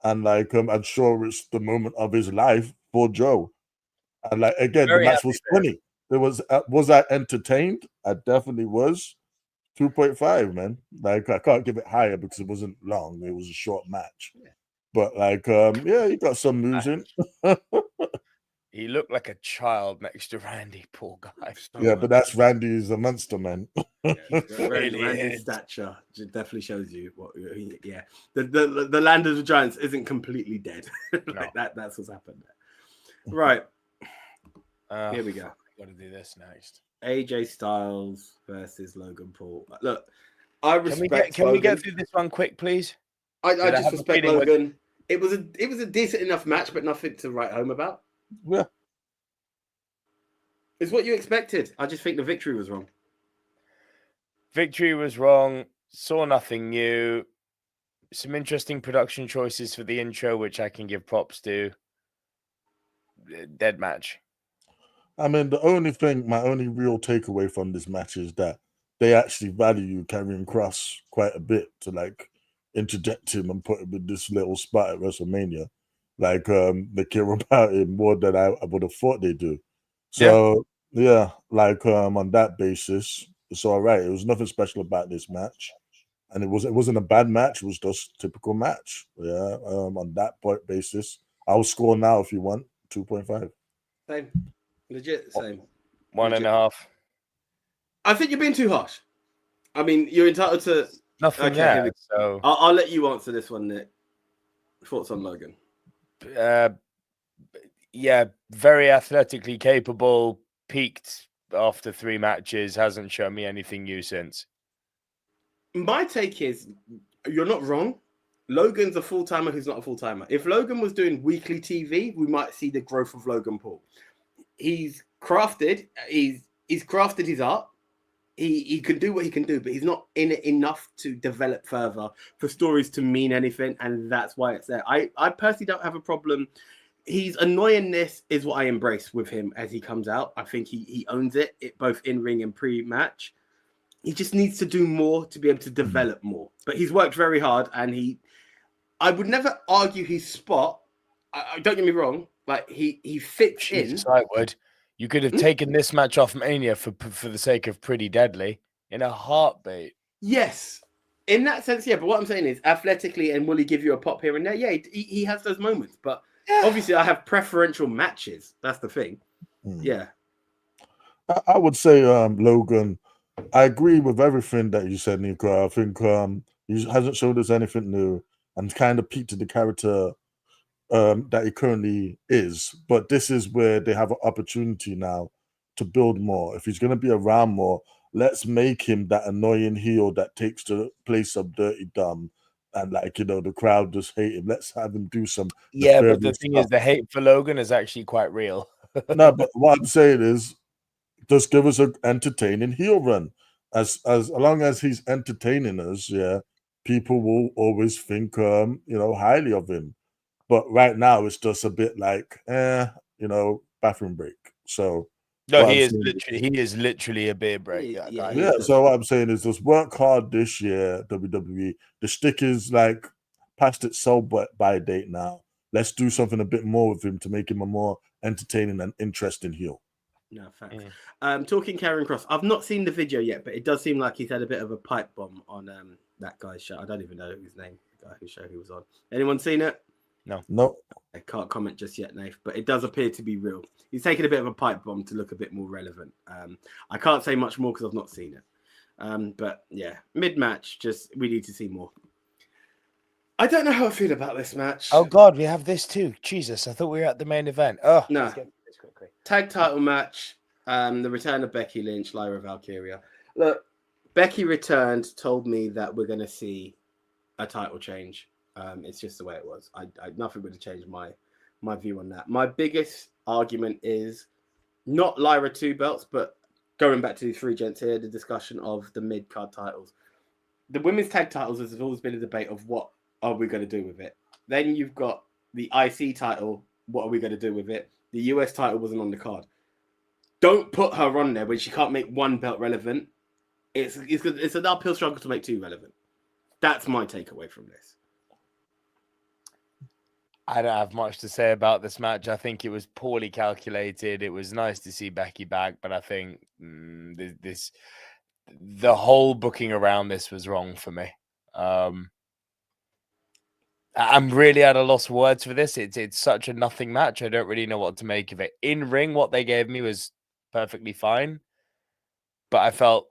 And like I'm sure it's the moment of his life for Joe. And like again, the match was funny. There was I entertained? I definitely was. 2.5, man. Like I can't give it higher because it wasn't long. It was a short match. Yeah. But like yeah, he got some moves in. He looked like a child next to Randy, poor guy. Yeah, but that's Randy's a monster, man. Randy's stature definitely shows you what. Yeah, the Land of the Giants isn't completely dead. Like No. that's what's happened there. Right. Here we go. Got to do this next. AJ Styles versus Logan Paul. Look, I respect. Can we get through this one quick, please? I just respect Logan. It was a decent enough match, but nothing to write home about. Yeah. It's what you expected. I just think the victory was wrong. Victory was wrong. Saw nothing new. Some interesting production choices for the intro, which I can give props to. Dead match. I mean, my only real takeaway from this match is that they actually value Karrion Kross quite a bit to like interject him and put him in this little spot at WrestleMania. Like they care about him more than I would have thought they do. So yeah, like on that basis, it's all right. It was nothing special about this match, and it wasn't a bad match. It was just a typical match. Yeah, on that point basis, I'll score now if you want 2.5. Same, legit same. 1.5. I think you're being too harsh. I mean, you're entitled to nothing. Okay, so I'll let you answer this one, Nick. Thoughts on Logan? Yeah, very athletically capable, peaked after 3 matches, hasn't shown me anything new since. My take is you're not wrong. Logan's a full-timer who's not a full-timer. If Logan was doing weekly TV, we might see the growth of Logan Paul. He's crafted his art. He can do what he can do, but he's not in it enough to develop further for stories to mean anything, and that's why it's there. I personally don't have a problem. His annoyingness is what I embrace with him as he comes out. I think he owns it both in ring and pre-match. He just needs to do more to be able to develop more. But he's worked very hard, and I would never argue his spot. I don't get me wrong, like he fits Jesus, in. I would. You could have taken this match off Mania for the sake of Pretty Deadly in a heartbeat. Yes, in that sense, yeah. But what I'm saying is, athletically, and will he give you a pop here and there? Yeah, he has those moments. But obviously, I have preferential matches. That's the thing. Yeah. I would say, Logan, I agree with everything that you said, Nico. I think he hasn't showed us anything new and kind of peaked to the character that he currently is. But this is where they have an opportunity now to build more. If he's going to be around more, let's make him that annoying heel that takes the place of Dirty Dumb. And the crowd just hate him. Let's have him do some. Yeah, but the thing is, the hate for Logan is actually quite real. No, but what I'm saying is, just give us an entertaining heel run. As long as he's entertaining us, yeah, people will always think highly of him. But right now it's just a bit like bathroom break. So no, he is literally a beer break. Yeah. So what I'm saying is just work hard this year, WWE. The stick is like past its by date now. Let's do something a bit more with him to make him a more entertaining and interesting heel. No, thanks. Talking Karrion Kross, I've not seen the video yet, but it does seem like he's had a bit of a pipe bomb on that guy's show. I don't even know his name, the guy whose show he was on. Anyone seen it? No. I can't comment just yet, Nath, but it does appear to be real. He's taken a bit of a pipe bomb to look a bit more relevant. I can't say much more because I've not seen it. But yeah, mid-match, just we need to see more. I don't know how I feel about this match. Oh God, we have this too. Jesus, I thought we were at the main event. Oh no. Let's get this quickly. Tag title match. The return of Becky Lynch, Lyra Valkyria. Look, Becky returned, told me that we're going to see a title change. It's just the way it was. Nothing would have changed my view on that. My biggest argument is not Lyra 2 belts, but going back to the three gents here, the discussion of the mid-card titles. The women's tag titles has always been a debate of what are we going to do with it. Then you've got the IC title. What are we going to do with it? The US title wasn't on the card. Don't put her on there when she can't make one belt relevant. It's an uphill struggle to make two relevant. That's my takeaway from this. I don't have much to say about this match. I think it was poorly calculated. It was nice to see Becky back, but I think the whole booking around this was wrong for me. I'm really at a loss for words for this. It's such a nothing match. I don't really know what to make of it. In ring, what they gave me was perfectly fine, but I felt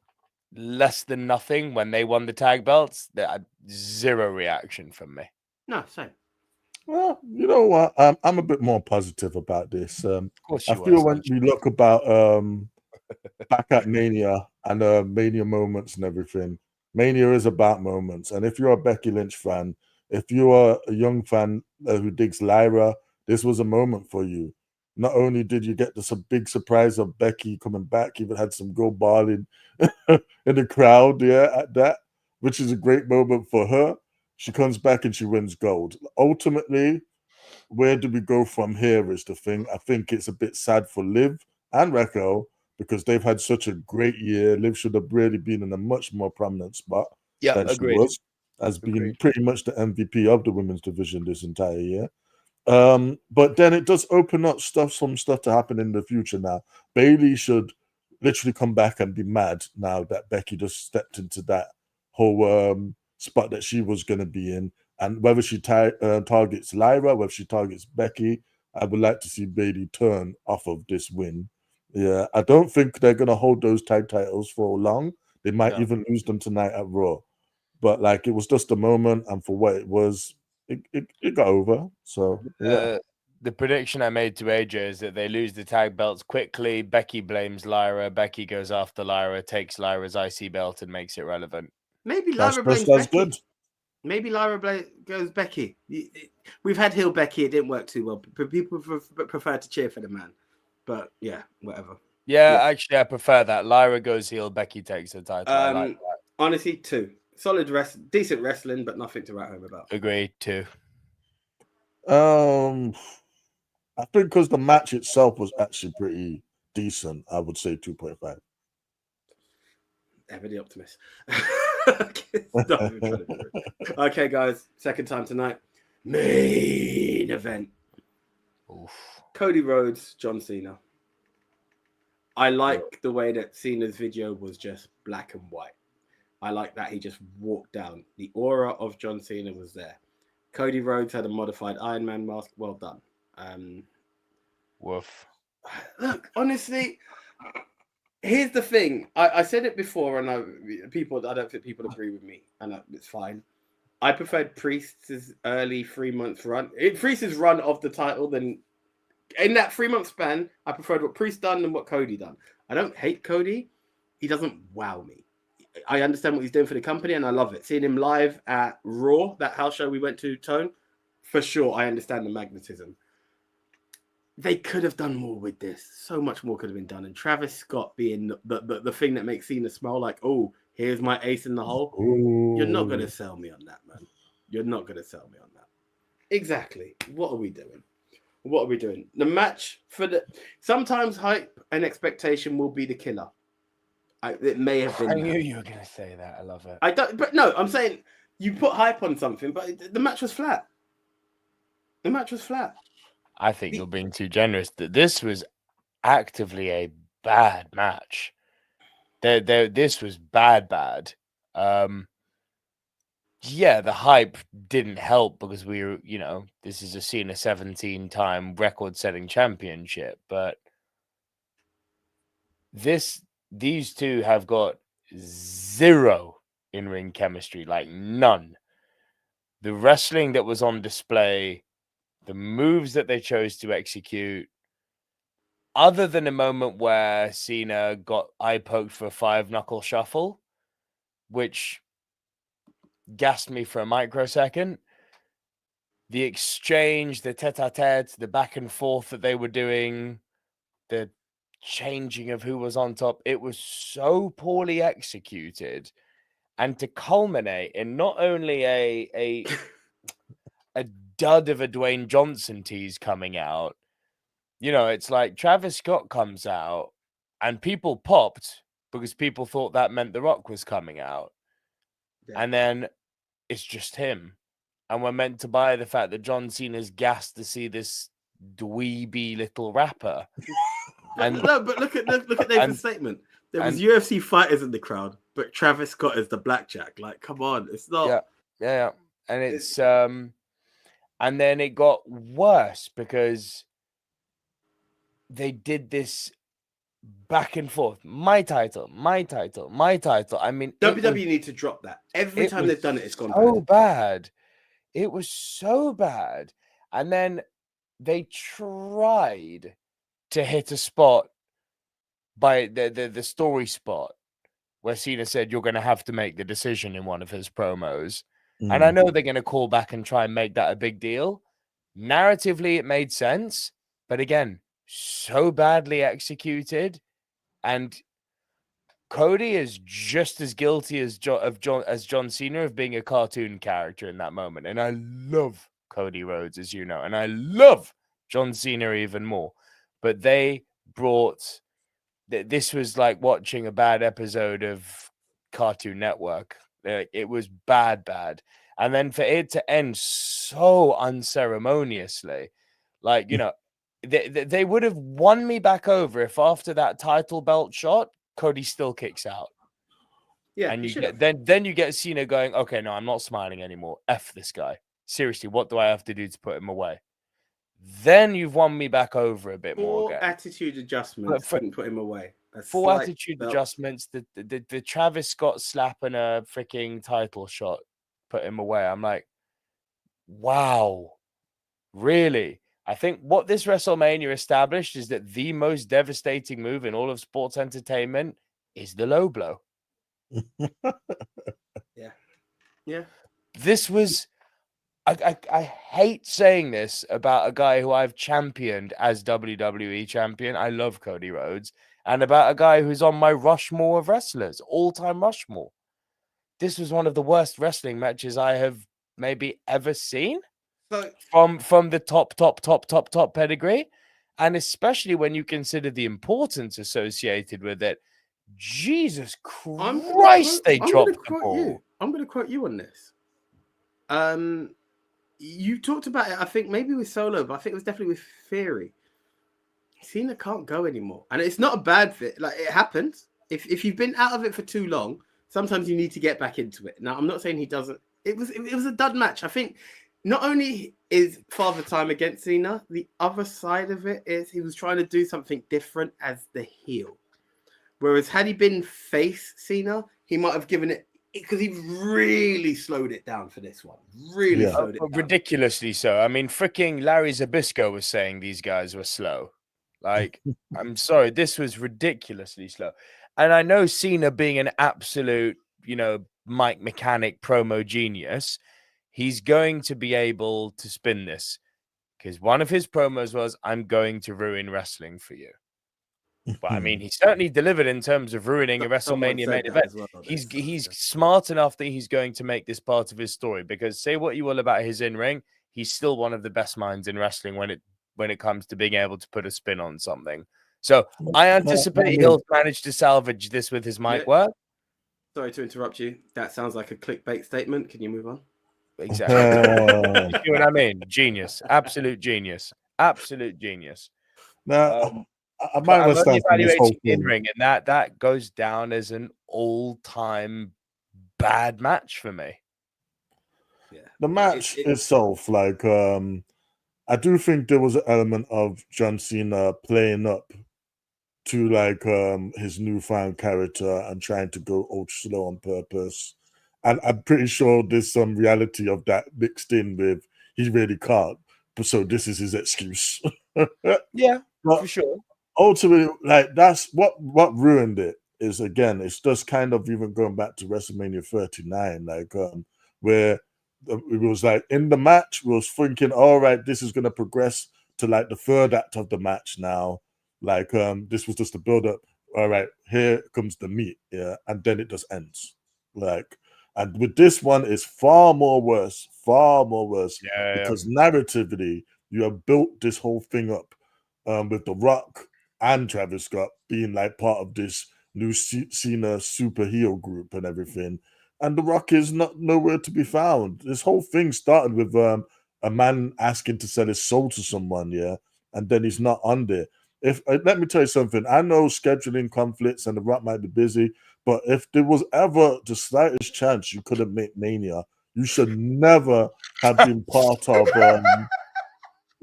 less than nothing when they won the tag belts. Zero reaction from me. No, same. Well, you know what? I'm a bit more positive about this. Of course I feel when you look about back at Mania and Mania moments and everything, Mania is about moments. And if you're a Becky Lynch fan, if you are a young fan who digs Lyra, this was a moment for you. Not only did you get this big surprise of Becky coming back, even had some go balling in the crowd, at that, which is a great moment for her. She comes back and she wins gold. Ultimately, where do we go from here is the thing. I think it's a bit sad for Liv and Raquel because they've had such a great year. Liv should have really been in a much more prominent spot than she was, as being pretty much the MVP of the women's division this entire year. But then it does open up some stuff to happen in the future now. Bayley should literally come back and be mad now that Becky just stepped into that whole spot that she was going to be in. And whether she targets Lyra, whether she targets Becky, I would like to see Bayley turn off of this win. Yeah, I don't think they're going to hold those tag titles for long. They might even lose them tonight at Raw. But it was just a moment, and for what it was, it got over. So yeah. The prediction I made to AJ is that they lose the tag belts quickly. Becky blames Lyra. Becky goes after Lyra, takes Lyra's IC belt, and makes it relevant. Maybe Lyra blames Becky. Good. Maybe Lyra goes Becky. We've had heel Becky. It didn't work too well. People prefer to cheer for the man. But yeah, whatever. Yeah, Yeah. actually, I prefer that. Lyra goes heel, Becky takes the title. I like that. Honestly, 2. Solid decent wrestling, but nothing to write home about. Agreed, 2. I think because the match itself was actually pretty decent, I would say 2.5. Ever the optimist. Okay, guys. Second time tonight. Main event. Oof. Cody Rhodes, John Cena. I like the way that Cena's video was just black and white. I like that he just walked down. The aura of John Cena was there. Cody Rhodes had a modified Iron Man mask. Well done. Woof. Look, honestly, here's the thing. I said it before, and I don't think people agree with me, and it's fine. I preferred Priest's early 3-month run. Priest's run of the title, then in that 3-month span, I preferred what Priest done than what Cody done. I don't hate Cody. He doesn't wow me. I understand what he's doing for the company, and I love it. Seeing him live at Raw, that house show we went to, Tone, for sure, I understand the magnetism. They could have done more with this. So much more could have been done. And Travis Scott being the thing that makes Cena smell like, oh, here's my ace in the hole. Ooh. You're not going to sell me on that, man. You're not going to sell me on that. Exactly. What are we doing? What are we doing? The match sometimes hype and expectation will be the killer. It may have been. I knew you were going to say that. I love it. I'm saying you put hype on something, but the match was flat. The match was flat. I think you're being too generous. That this was actively a bad match. This was bad. Yeah, the hype didn't help because we were, this is a Cena 17-time record-setting championship, but these two have got zero in-ring chemistry, like none. The wrestling that was on display, the moves that they chose to execute, other than a moment where Cena got eye poked for a 5-knuckle shuffle, which gassed me for a microsecond. The exchange, the tete-a-tete, the back and forth that they were doing, the changing of who was on top, it was so poorly executed. And to culminate in not only a dud of a Dwayne Johnson tease coming out, it's like Travis Scott comes out and people popped because people thought that meant The Rock was coming out. Yeah. And then it's just him. And we're meant to buy the fact that John Cena's gassed to see this dweeby little rapper. But look at Nathan's statement. There was UFC fighters in the crowd, but Travis Scott is the blackjack. Like, come on, it's not. Yeah. And it's and then it got worse because they did this back and forth. My title. I mean, WWE need to drop that. Every time they've done it, it's gone so bad. It was so bad. And then they tried to hit a spot by the story spot where Cena said, you're going to have to make the decision in one of his promos. Mm. And I know they're going to call back and try and make that a big deal. Narratively, it made sense. But again, so badly executed. And Cody is just as guilty as John Cena of being a cartoon character in that moment. And I love Cody Rhodes, as you know. And I love John Cena even more. But they brought... This was like watching a bad episode of Cartoon Network. It was bad. And then for it to end so unceremoniously, like, they would have won me back over if after that title belt shot, Cody still kicks out. Yeah. And then you get Cena going, okay, no, I'm not smiling anymore. F this guy. Seriously, what do I have to do to put him away? Then you've won me back over a bit more. Attitude adjustments couldn't put him away. Full attitude adjustments. The Travis Scott slap and a freaking title shot put him away. I'm like, wow, really? I think what this Wrestlemania established is that the most devastating move in all of sports entertainment is the low blow. Yeah. this was. I hate saying this about a guy who I've championed as WWE champion. I love Cody Rhodes, and about a guy who's on my Rushmore of wrestlers, all-time Rushmore. This was one of the worst wrestling matches I have maybe ever seen So from the top pedigree, and especially when you consider the importance associated with it. Jesus Christ, they dropped the ball. I'm going to quote you on this. You talked about it, I think maybe with Solo, but I think it was definitely with Theory. Cena can't go anymore, and it's not a bad fit. Like, it happens. If you've been out of it for too long, sometimes you need to get back into it. Now, I'm not saying he doesn't. It was a dud match. I think not only is Father Time against Cena, the other side of it is he was trying to do something different as the heel. Whereas had he been face Cena, he might have given it, because he really slowed it down for this one. Really slowed it down. Ridiculously so. I mean, freaking Larry Zbyszko was saying these guys were slow. Like, I'm sorry, this was ridiculously slow. And I know Cena being an absolute, mic mechanic promo genius, he's going to be able to spin this. Because one of his promos was, "I'm going to ruin wrestling for you." But I mean, he certainly delivered in terms of ruining a WrestleMania main event. Well, he's smart enough that he's going to make this part of his story, because say what you will about his in-ring, he's still one of the best minds in wrestling when it comes to being able to put a spin on something. So I anticipate he'll manage to salvage this with his mic work. Sorry to interrupt you. That sounds like a clickbait statement. Can you move on? Exactly. You see what I mean? Genius. Absolute genius. Absolute genius. Now, I'm evaluating in-ring, and that goes down as an all-time bad match for me. Yeah, the match itself, like, I do think there was an element of John Cena playing up to like his newfound character and trying to go ultra slow on purpose, and I'm pretty sure there's some reality of that mixed in with he really can't. But so this is his excuse. Yeah, but for sure. Ultimately, like, that's what ruined it. Is, again, it's just kind of even going back to WrestleMania 39, like where it was like in the match, we was thinking, all right, this is going to progress to like the third act of the match now. Like this was just a build up. All right, here comes the meat, yeah, and then it just ends. Like, and with this one, it's far more worse, because narratively, you have built this whole thing up with The Rock and Travis Scott being like part of this new Cena super heel group and everything, and The Rock is nowhere to be found. This whole thing started with a man asking to sell his soul to someone, yeah, and then he's not on there. Let me tell you something. I know scheduling conflicts and The Rock might be busy, but if there was ever the slightest chance you could have made Mania, you should never have been part of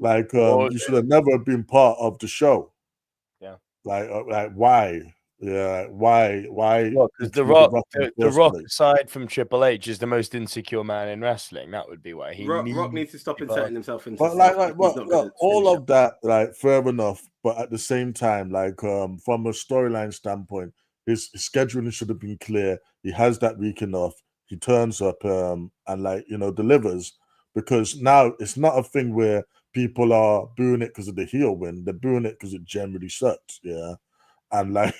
you should have never been part of the show. Yeah. Like why? Yeah, why? Because The Rock, aside from Triple H, is the most insecure man in wrestling. That would be why Rock needs to stop inserting himself into. But all of that, like, fair enough. But at the same time, like, from a storyline standpoint, his scheduling should have been clear. He has that week enough. He turns up and delivers, because now it's not a thing where people are booing it because of the heel win. They're booing it because it generally sucks. Yeah, and like.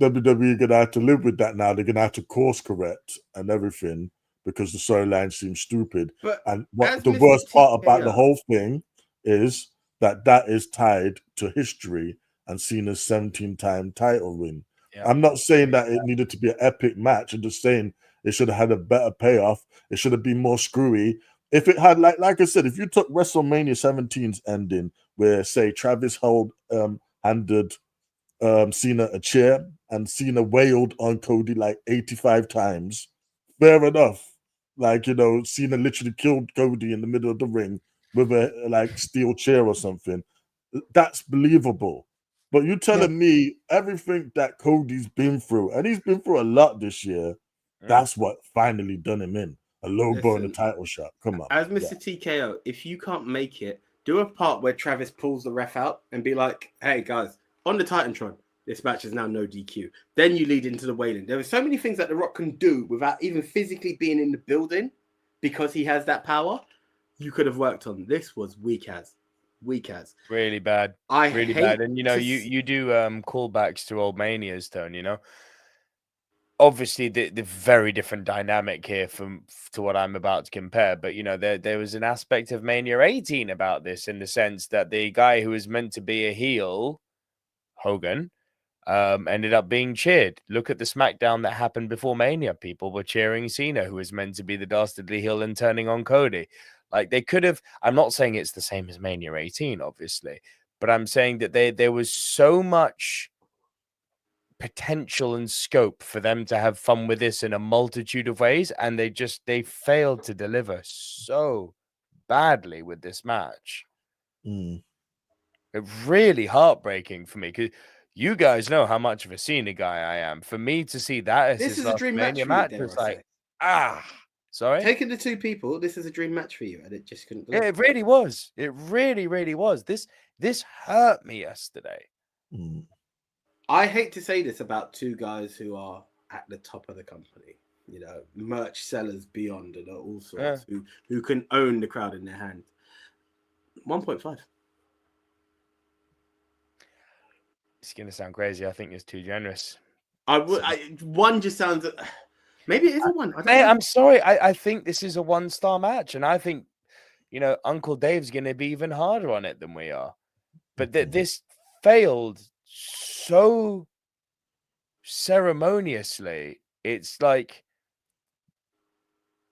WWE gonna have to live with that now. They're gonna have to course correct and everything because the storyline seems stupid. And what the worst part about the whole thing is that is tied to history and Cena's 17-time title win. Yeah. I'm not saying that it needed to be an epic match. I'm just saying it should have had a better payoff. It should have been more screwy. If it had, like I said, if you took WrestleMania 17's ending, where, say, Travis handed Cena a chair and Cena wailed on Cody like 85 times, fair enough. Like, Cena literally killed Cody in the middle of the ring with a steel chair or something. That's believable. But you telling me everything that Cody's been through, and he's been through a lot this year, that's what finally done him in. A low blow in the title shot. Come on. As Mr. TKO, if you can't make it, do a part where Travis pulls the ref out and be like, hey, guys, on the Titantron, this match is now no DQ. Then you lead into the wailing. There are so many things that The Rock can do without even physically being in the building because he has that power, you could have worked on. This was weak as. Really bad. I Really hate bad. And you do callbacks to old manias, Tone, Obviously the very different dynamic here to what I'm about to compare, but there was an aspect of Mania 18 about this, in the sense that the guy who was meant to be a heel, Hogan, ended up being cheered. Look at the SmackDown that happened before Mania. People were cheering Cena, who was meant to be the dastardly heel, and turning on Cody. Like, they could have. I'm not saying it's the same as Mania 18, obviously, but I'm saying that there was so much potential and scope for them to have fun with this in a multitude of ways, and they failed to deliver so badly with this match. Mm. It's really heartbreaking for me, because you guys know how much of a Cena guy I am. For me to see that as this his is a last dream Mania match for you, match was dare I like, say. sorry. Taking the two people, this is a dream match for you, and it just couldn't deliver. It really was. It really, really was. This hurt me yesterday. Mm. I hate to say this about two guys who are at the top of the company, merch sellers beyond, and all sorts, who can own the crowd in their hands. 1.5. It's gonna sound crazy. I think it's too generous. One just sounds. Maybe it is a one. I don't know. I'm sorry. I think this is a 1-star match, and I think Uncle Dave's gonna be even harder on it than we are. But this failed so ceremoniously. It's like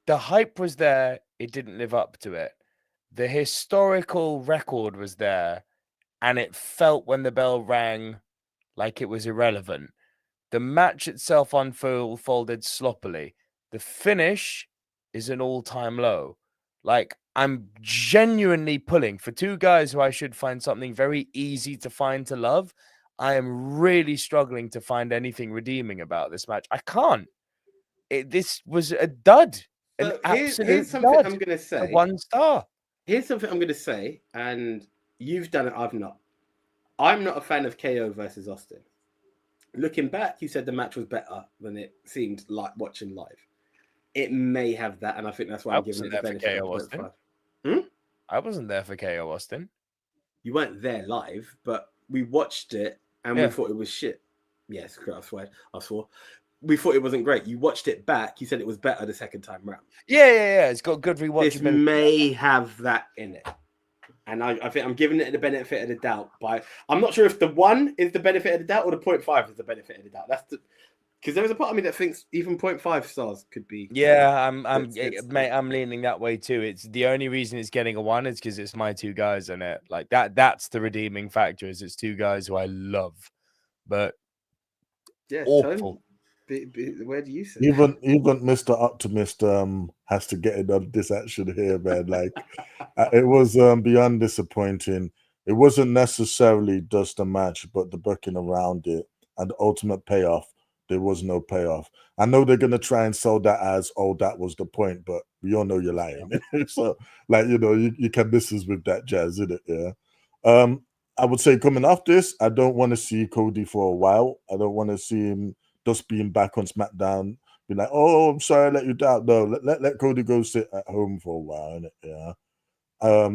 the hype was there, it didn't live up to it. The historical record was there, and it felt, when the bell rang, like it was irrelevant. The match itself unfolded sloppily. The finish is an all-time low. Like, I'm genuinely pulling for two guys who I should find something very easy to find to love. I am really struggling to find anything redeeming about this match. I can't. This was a dud. An absolute here's something dud. I'm going to say. A 1-star. Here's something I'm going to say, and you've done it, I've not. I'm not a fan of KO versus Austin. Looking back, you said the match was better than it seemed like watching live. It may have that, and I think that's why I'm giving it the benefit of 0.5. I wasn't there for KO Austin. You weren't there live, but we watched it, and we thought it was shit. Yes, I swore. We thought it wasn't great. You watched it back. You said it was better the second time round. Yeah. It's got good rewatchability. This may have that in it. And I think I'm giving it the benefit of the doubt. I'm not sure if the 1 is the benefit of the doubt or the 0.5 is the benefit of the doubt. Because there was a part of me that thinks even 0.5 stars could be. Yeah, I'm leaning that way too. It's the only reason it's getting a 1 is because it's my two guys in it. Like that's the redeeming factor, is it's two guys who I love. But awful. Where do you sit? Even Mr. Optimist has to get it on this action here, man. Like, it was beyond disappointing. It wasn't necessarily just a match, but the booking around it and the ultimate payoff. There was no payoff. I know they're gonna try and sell that as, that was the point, but we all know you're lying. So, like, you can miss us with that jazz, isn't it? Yeah. I would say, coming off this, I don't want to see Cody for a while. I don't want to see him just being back on SmackDown, be like, "Oh, I'm sorry, I let you down." No, let Cody go sit at home for a while, innit?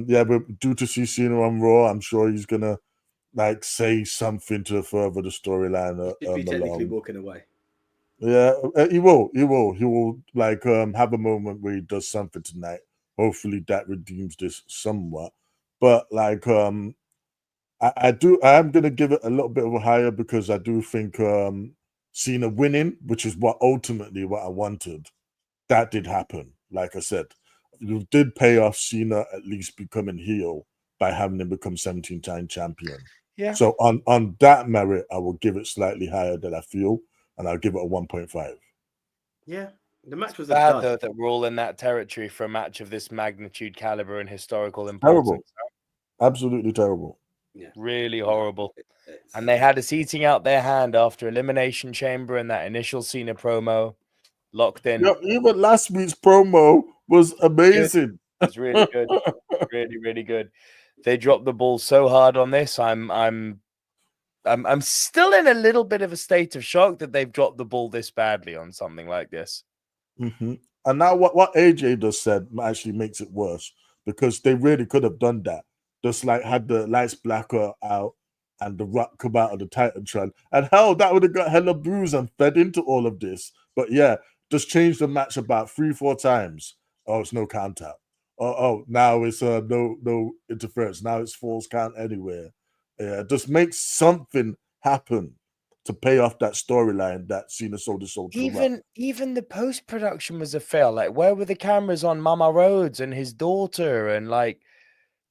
Yeah. But due to see Cena on Raw, I'm sure he's gonna say something to further the storyline. He'd be technically walking away. Yeah, he will. He will have a moment where he does something tonight. Hopefully that redeems this somewhat. But I am gonna give it a little bit of a higher, because I do think Cena winning, which is ultimately what I wanted, that did happen. Like I said, you did pay off Cena at least becoming heel by having him become 17-time champion. Yeah. So on that merit, I will give it slightly higher than I feel, and I'll give it a 1.5. Yeah, the match was bad though that we're all in that territory for a match of this magnitude, caliber, and historical importance. Terrible. Absolutely terrible. Yeah, really horrible. And they had us eating out their hand after Elimination Chamber and that initial Cena promo, locked in. Yeah, even last week's promo was amazing. It was really good, really, really good. They dropped the ball so hard on this. I'm still in a little bit of a state of shock that they've dropped the ball this badly on something like this. Mm-hmm. And now what AJ just said actually makes it worse because they really could have done that. Just like had the lights blacker out and the Rock come out of the Titantron. And hell, that would have got hella bruise and fed into all of this. But yeah, just change the match about 3-4 times. Oh, it's no count out. Oh, now it's no interference. Now it's falls count anywhere. Yeah, just make something happen to pay off that storyline that Cena sold his soul to the Rock. Even the post production was a fail. Like, where were the cameras on Mama Rhodes and his daughter? And like,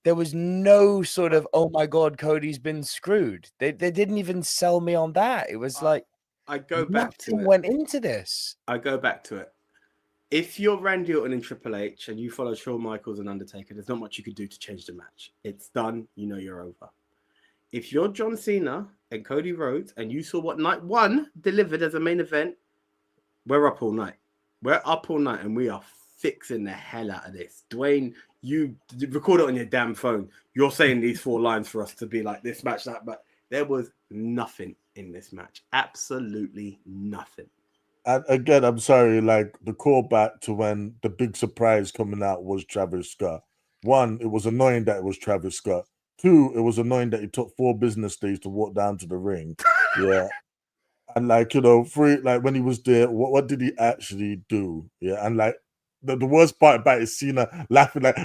there was no sort of, oh my God, Cody's been screwed. They didn't even sell me on that. It was like, I go back to nothing it. went into this. I go back to it. If you're Randy Orton and Triple H and you follow Shawn Michaels and Undertaker, there's not much you could do to change the match. It's done. You know you're over. If you're John Cena and Cody Rhodes and you saw what night one delivered as a main event, we're up all night. We're up all night and we are fixing the hell out of this. Dwayne, you record it on your damn phone. You're saying these 4 lines for us to be like this match, that, but there was nothing in this match. Absolutely nothing. And again, I'm sorry, like the callback to when the big surprise coming out was Travis Scott. 1, it was annoying that it was Travis Scott. 2, it was annoying that he took 4 business days to walk down to the ring. Yeah. And like, 3, like when he was there, what did he actually do? Yeah. And like the worst part about it is Cena laughing like,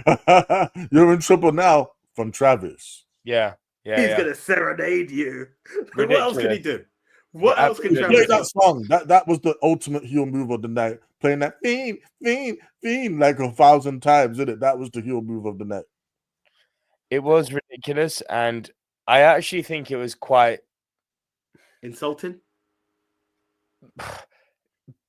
you're in trouble now from Travis. Yeah. He's going to serenade you. Ridiculous. What else can he do? What else can He Travis played do? that song. That was the ultimate heel move of the night. Playing that fiend like 1,000 times, isn't it? That was the heel move of the night. It was ridiculous, and I actually think it was quite insulting.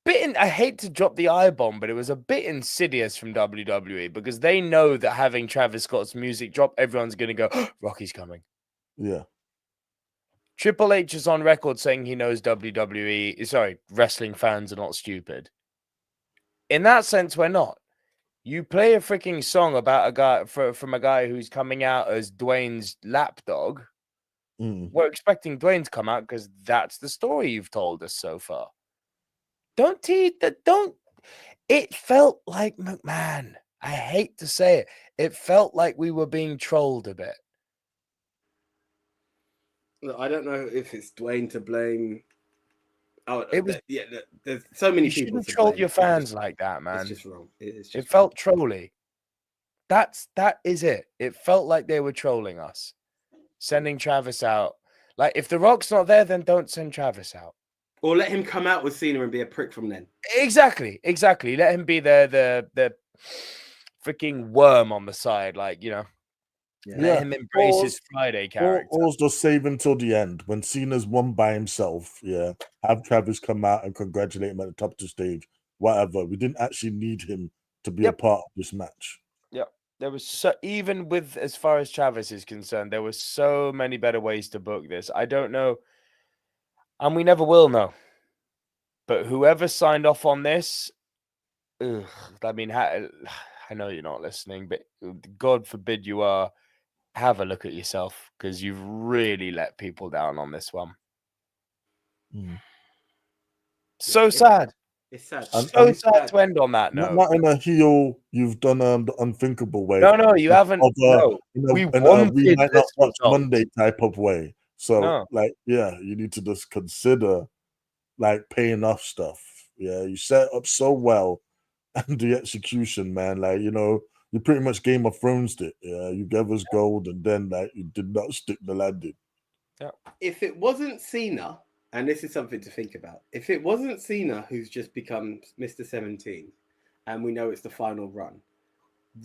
I hate to drop the I-bomb, but it was a bit insidious from WWE because they know that having Travis Scott's music drop, everyone's going to go, oh, Rocky's coming. Yeah. Triple H is on record saying he knows wrestling fans are not stupid. In that sense, we're not. You play a freaking song about a guy from a guy who's coming out as Dwayne's lapdog. We're expecting Dwayne to come out because that's the story you've told us so far. It felt like McMahon. I hate to say it. It felt like we were being trolled a bit. Look, I don't know if it's Dwayne to blame. Oh, it was. There's so many you people. You shouldn't troll your fans like that, man. It's just wrong. It felt trolly. That is it. It felt like they were trolling us, sending Travis out. Like, if The Rock's not there, then don't send Travis out. Or let him come out with Cena and be a prick from then. Exactly. Let him be the freaking worm on the side, like, let him embrace his Friday character. Or just save him till the end when Cena's won by himself. Yeah, have Travis come out and congratulate him at the top of the stage. Whatever. We didn't actually need him to be a part of this match. Yep. There was even with as far as Travis is concerned, there were so many better ways to book this. I don't know. And we never will know. But whoever signed off on this, I mean, I know you're not listening, but God forbid you are. Have a look at yourself because you've really let people down on this one. So sad. It's sad. So sad to end on that note. Not in a heel, you've done the unthinkable way. No, you haven't. We might not watch Monday type of way. So, you need to just consider, paying off stuff. Yeah, you set up so well, and the execution, man. You pretty much Game of Thrones it. Yeah, you gave us gold, and then you did not stick the landing. Yeah. If it wasn't Cena, and this is something to think about, if it wasn't Cena who's just become Mr. 17, and we know it's the final run,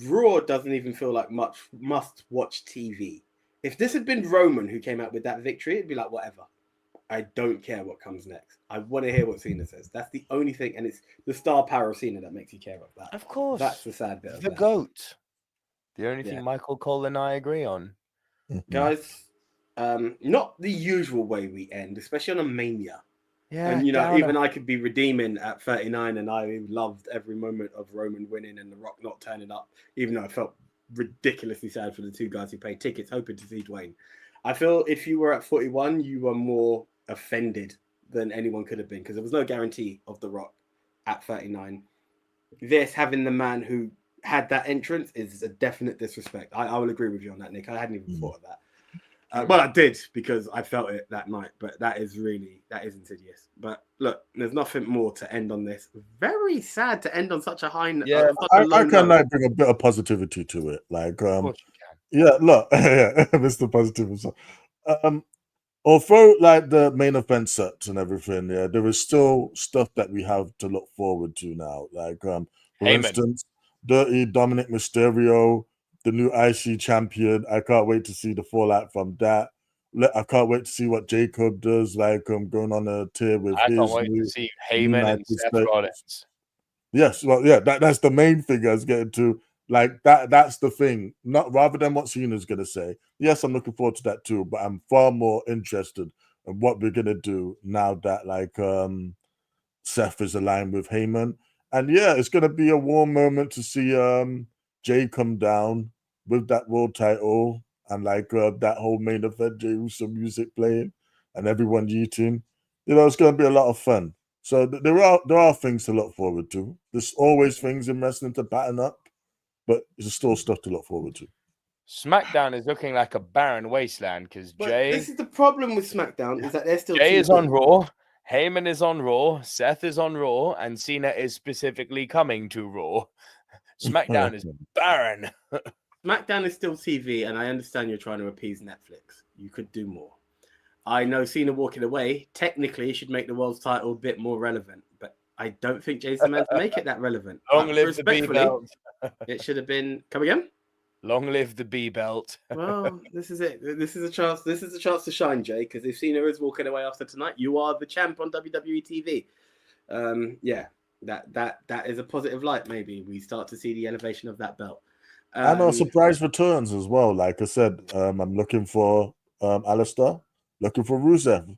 Raw doesn't even feel like much must-watch TV. If this had been Roman who came out with that victory, it'd be like, whatever. I don't care what comes next. I want to hear what Cena says. That's the only thing, and it's the star power of Cena that makes you care about that. Of course. That's the sad bit of the that. GOAT. The only thing Michael Cole and I agree on. Guys, not the usual way we end, especially on a Mania. Yeah, and, even I could be redeeming at 39, and I loved every moment of Roman winning and The Rock not turning up, even though I felt ridiculously sad for the 2 guys who paid tickets hoping to see Dwayne. I feel if you were at 41, you were more offended than anyone could have been because there was no guarantee of The Rock at 39. this having the man who had that entrance is a definite disrespect. I will agree with you on that, Nick. I hadn't even thought of that. Well, I did because I felt it that night, but that is insidious. But look, there's nothing more to end on this. Very sad to end on such a high note. Yeah, I can like bring a bit of positivity to it. Like, of course you can. yeah, look, yeah, Mr. Positive. Although like the main event sets and everything, yeah, there is still stuff that we have to look forward to now. Like, for Heyman. instance, Dirty Dominic Mysterio, the new IC champion. I can't wait to see the fallout from that. I can't wait to see what Jacob does, like going on a tier with I his can't wait new to see Heyman and Seth Rollins. Yes, well, yeah, that's the main thing I was getting to. Like that's the thing. Not rather than what Cena's gonna say. Yes, I'm looking forward to that too, but I'm far more interested in what we're gonna do now that like Seth is aligned with Heyman. And yeah, it's gonna be a warm moment to see Jay come down with that world title and like that whole main event, Jey Uso music playing and everyone eating. You know, it's gonna be a lot of fun. So there are things to look forward to. There's always things in wrestling to batten up, but there's still stuff to look forward to. SmackDown is looking like a barren wasteland because Jay. This is the problem with SmackDown is that they're still. Jay is on Raw, Heyman is on Raw, Seth is on Raw, and Cena is specifically coming to Raw. SmackDown is barren. SmackDown is still TV, and I understand you're trying to appease Netflix. You could do more. I know Cena walking away technically should make the world's title a bit more relevant, but I don't think Jay's the man to make it that relevant. Long live the B belt. It should have been. Come again? Long live the B belt. Well, this is it. This is a chance. This is a chance to shine, Jay. Because if Cena is walking away after tonight, you are the champ on WWE TV. Yeah, that is a positive light. Maybe we start to see the elevation of that belt. And our surprise returns as well. Like I said, I'm looking for Alistair, looking for Rusev,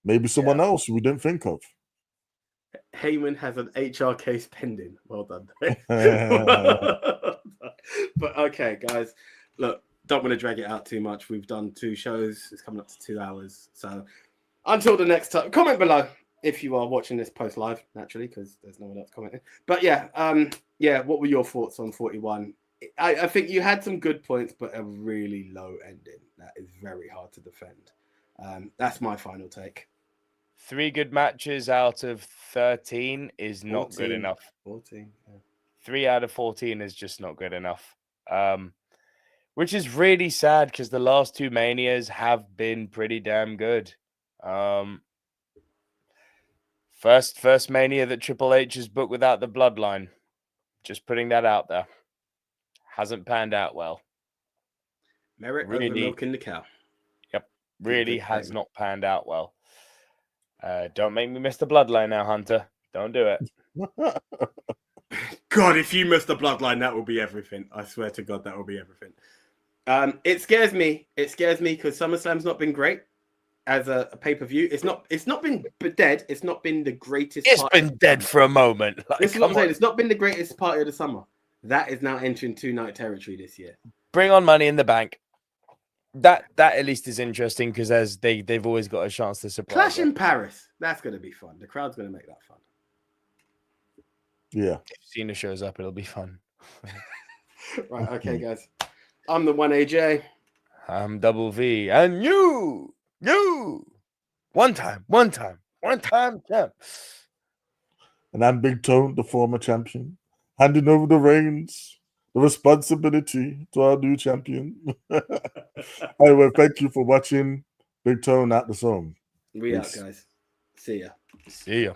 maybe someone else we didn't think of. Heyman has an HR case pending. Well done. But okay, guys, look, don't want to drag it out too much. We've done 2 shows. It's coming up to 2 hours. So until the next time, comment below if you are watching this post live, naturally, because there's no one else commenting. But yeah, what were your thoughts on 41? I think you had some good points, but a really low ending. That is very hard to defend. That's my final take. 3 good matches out of 13 is not 14, good enough. 14. Yeah. 3 out of 14 is just not good enough. Which is really sad because the last 2 Manias have been pretty damn good. First Mania that Triple H has booked without the bloodline. Just putting that out there. Hasn't panned out well. Merit really, over milking the cow. Yep. Really has not panned out well. Don't make me miss the bloodline now, Hunter. Don't do it. God, if you miss the bloodline, that will be everything. I swear to God, that will be everything. It scares me. It scares me because SummerSlam's not been great as a pay-per-view. It's not been dead. It's not been the greatest. It's been dead for a moment. Like, this is what I'm saying. It's not been the greatest party of the summer. That is now entering 2-night territory this year. Bring on Money in the Bank. That at least is interesting because they've always got a chance to surprise. Clash in Paris. That's going to be fun. The crowd's going to make that fun. Yeah. If Cena shows up, it'll be fun. Right. Okay, guys. I'm the 1AJ. I'm Double V. And you. One time champ. And I'm Big Tone, the former champion, handing over the reins, the responsibility to our new champion. Anyway, thank you for watching. Big Tone at the Zone. We out, guys. See ya. See ya.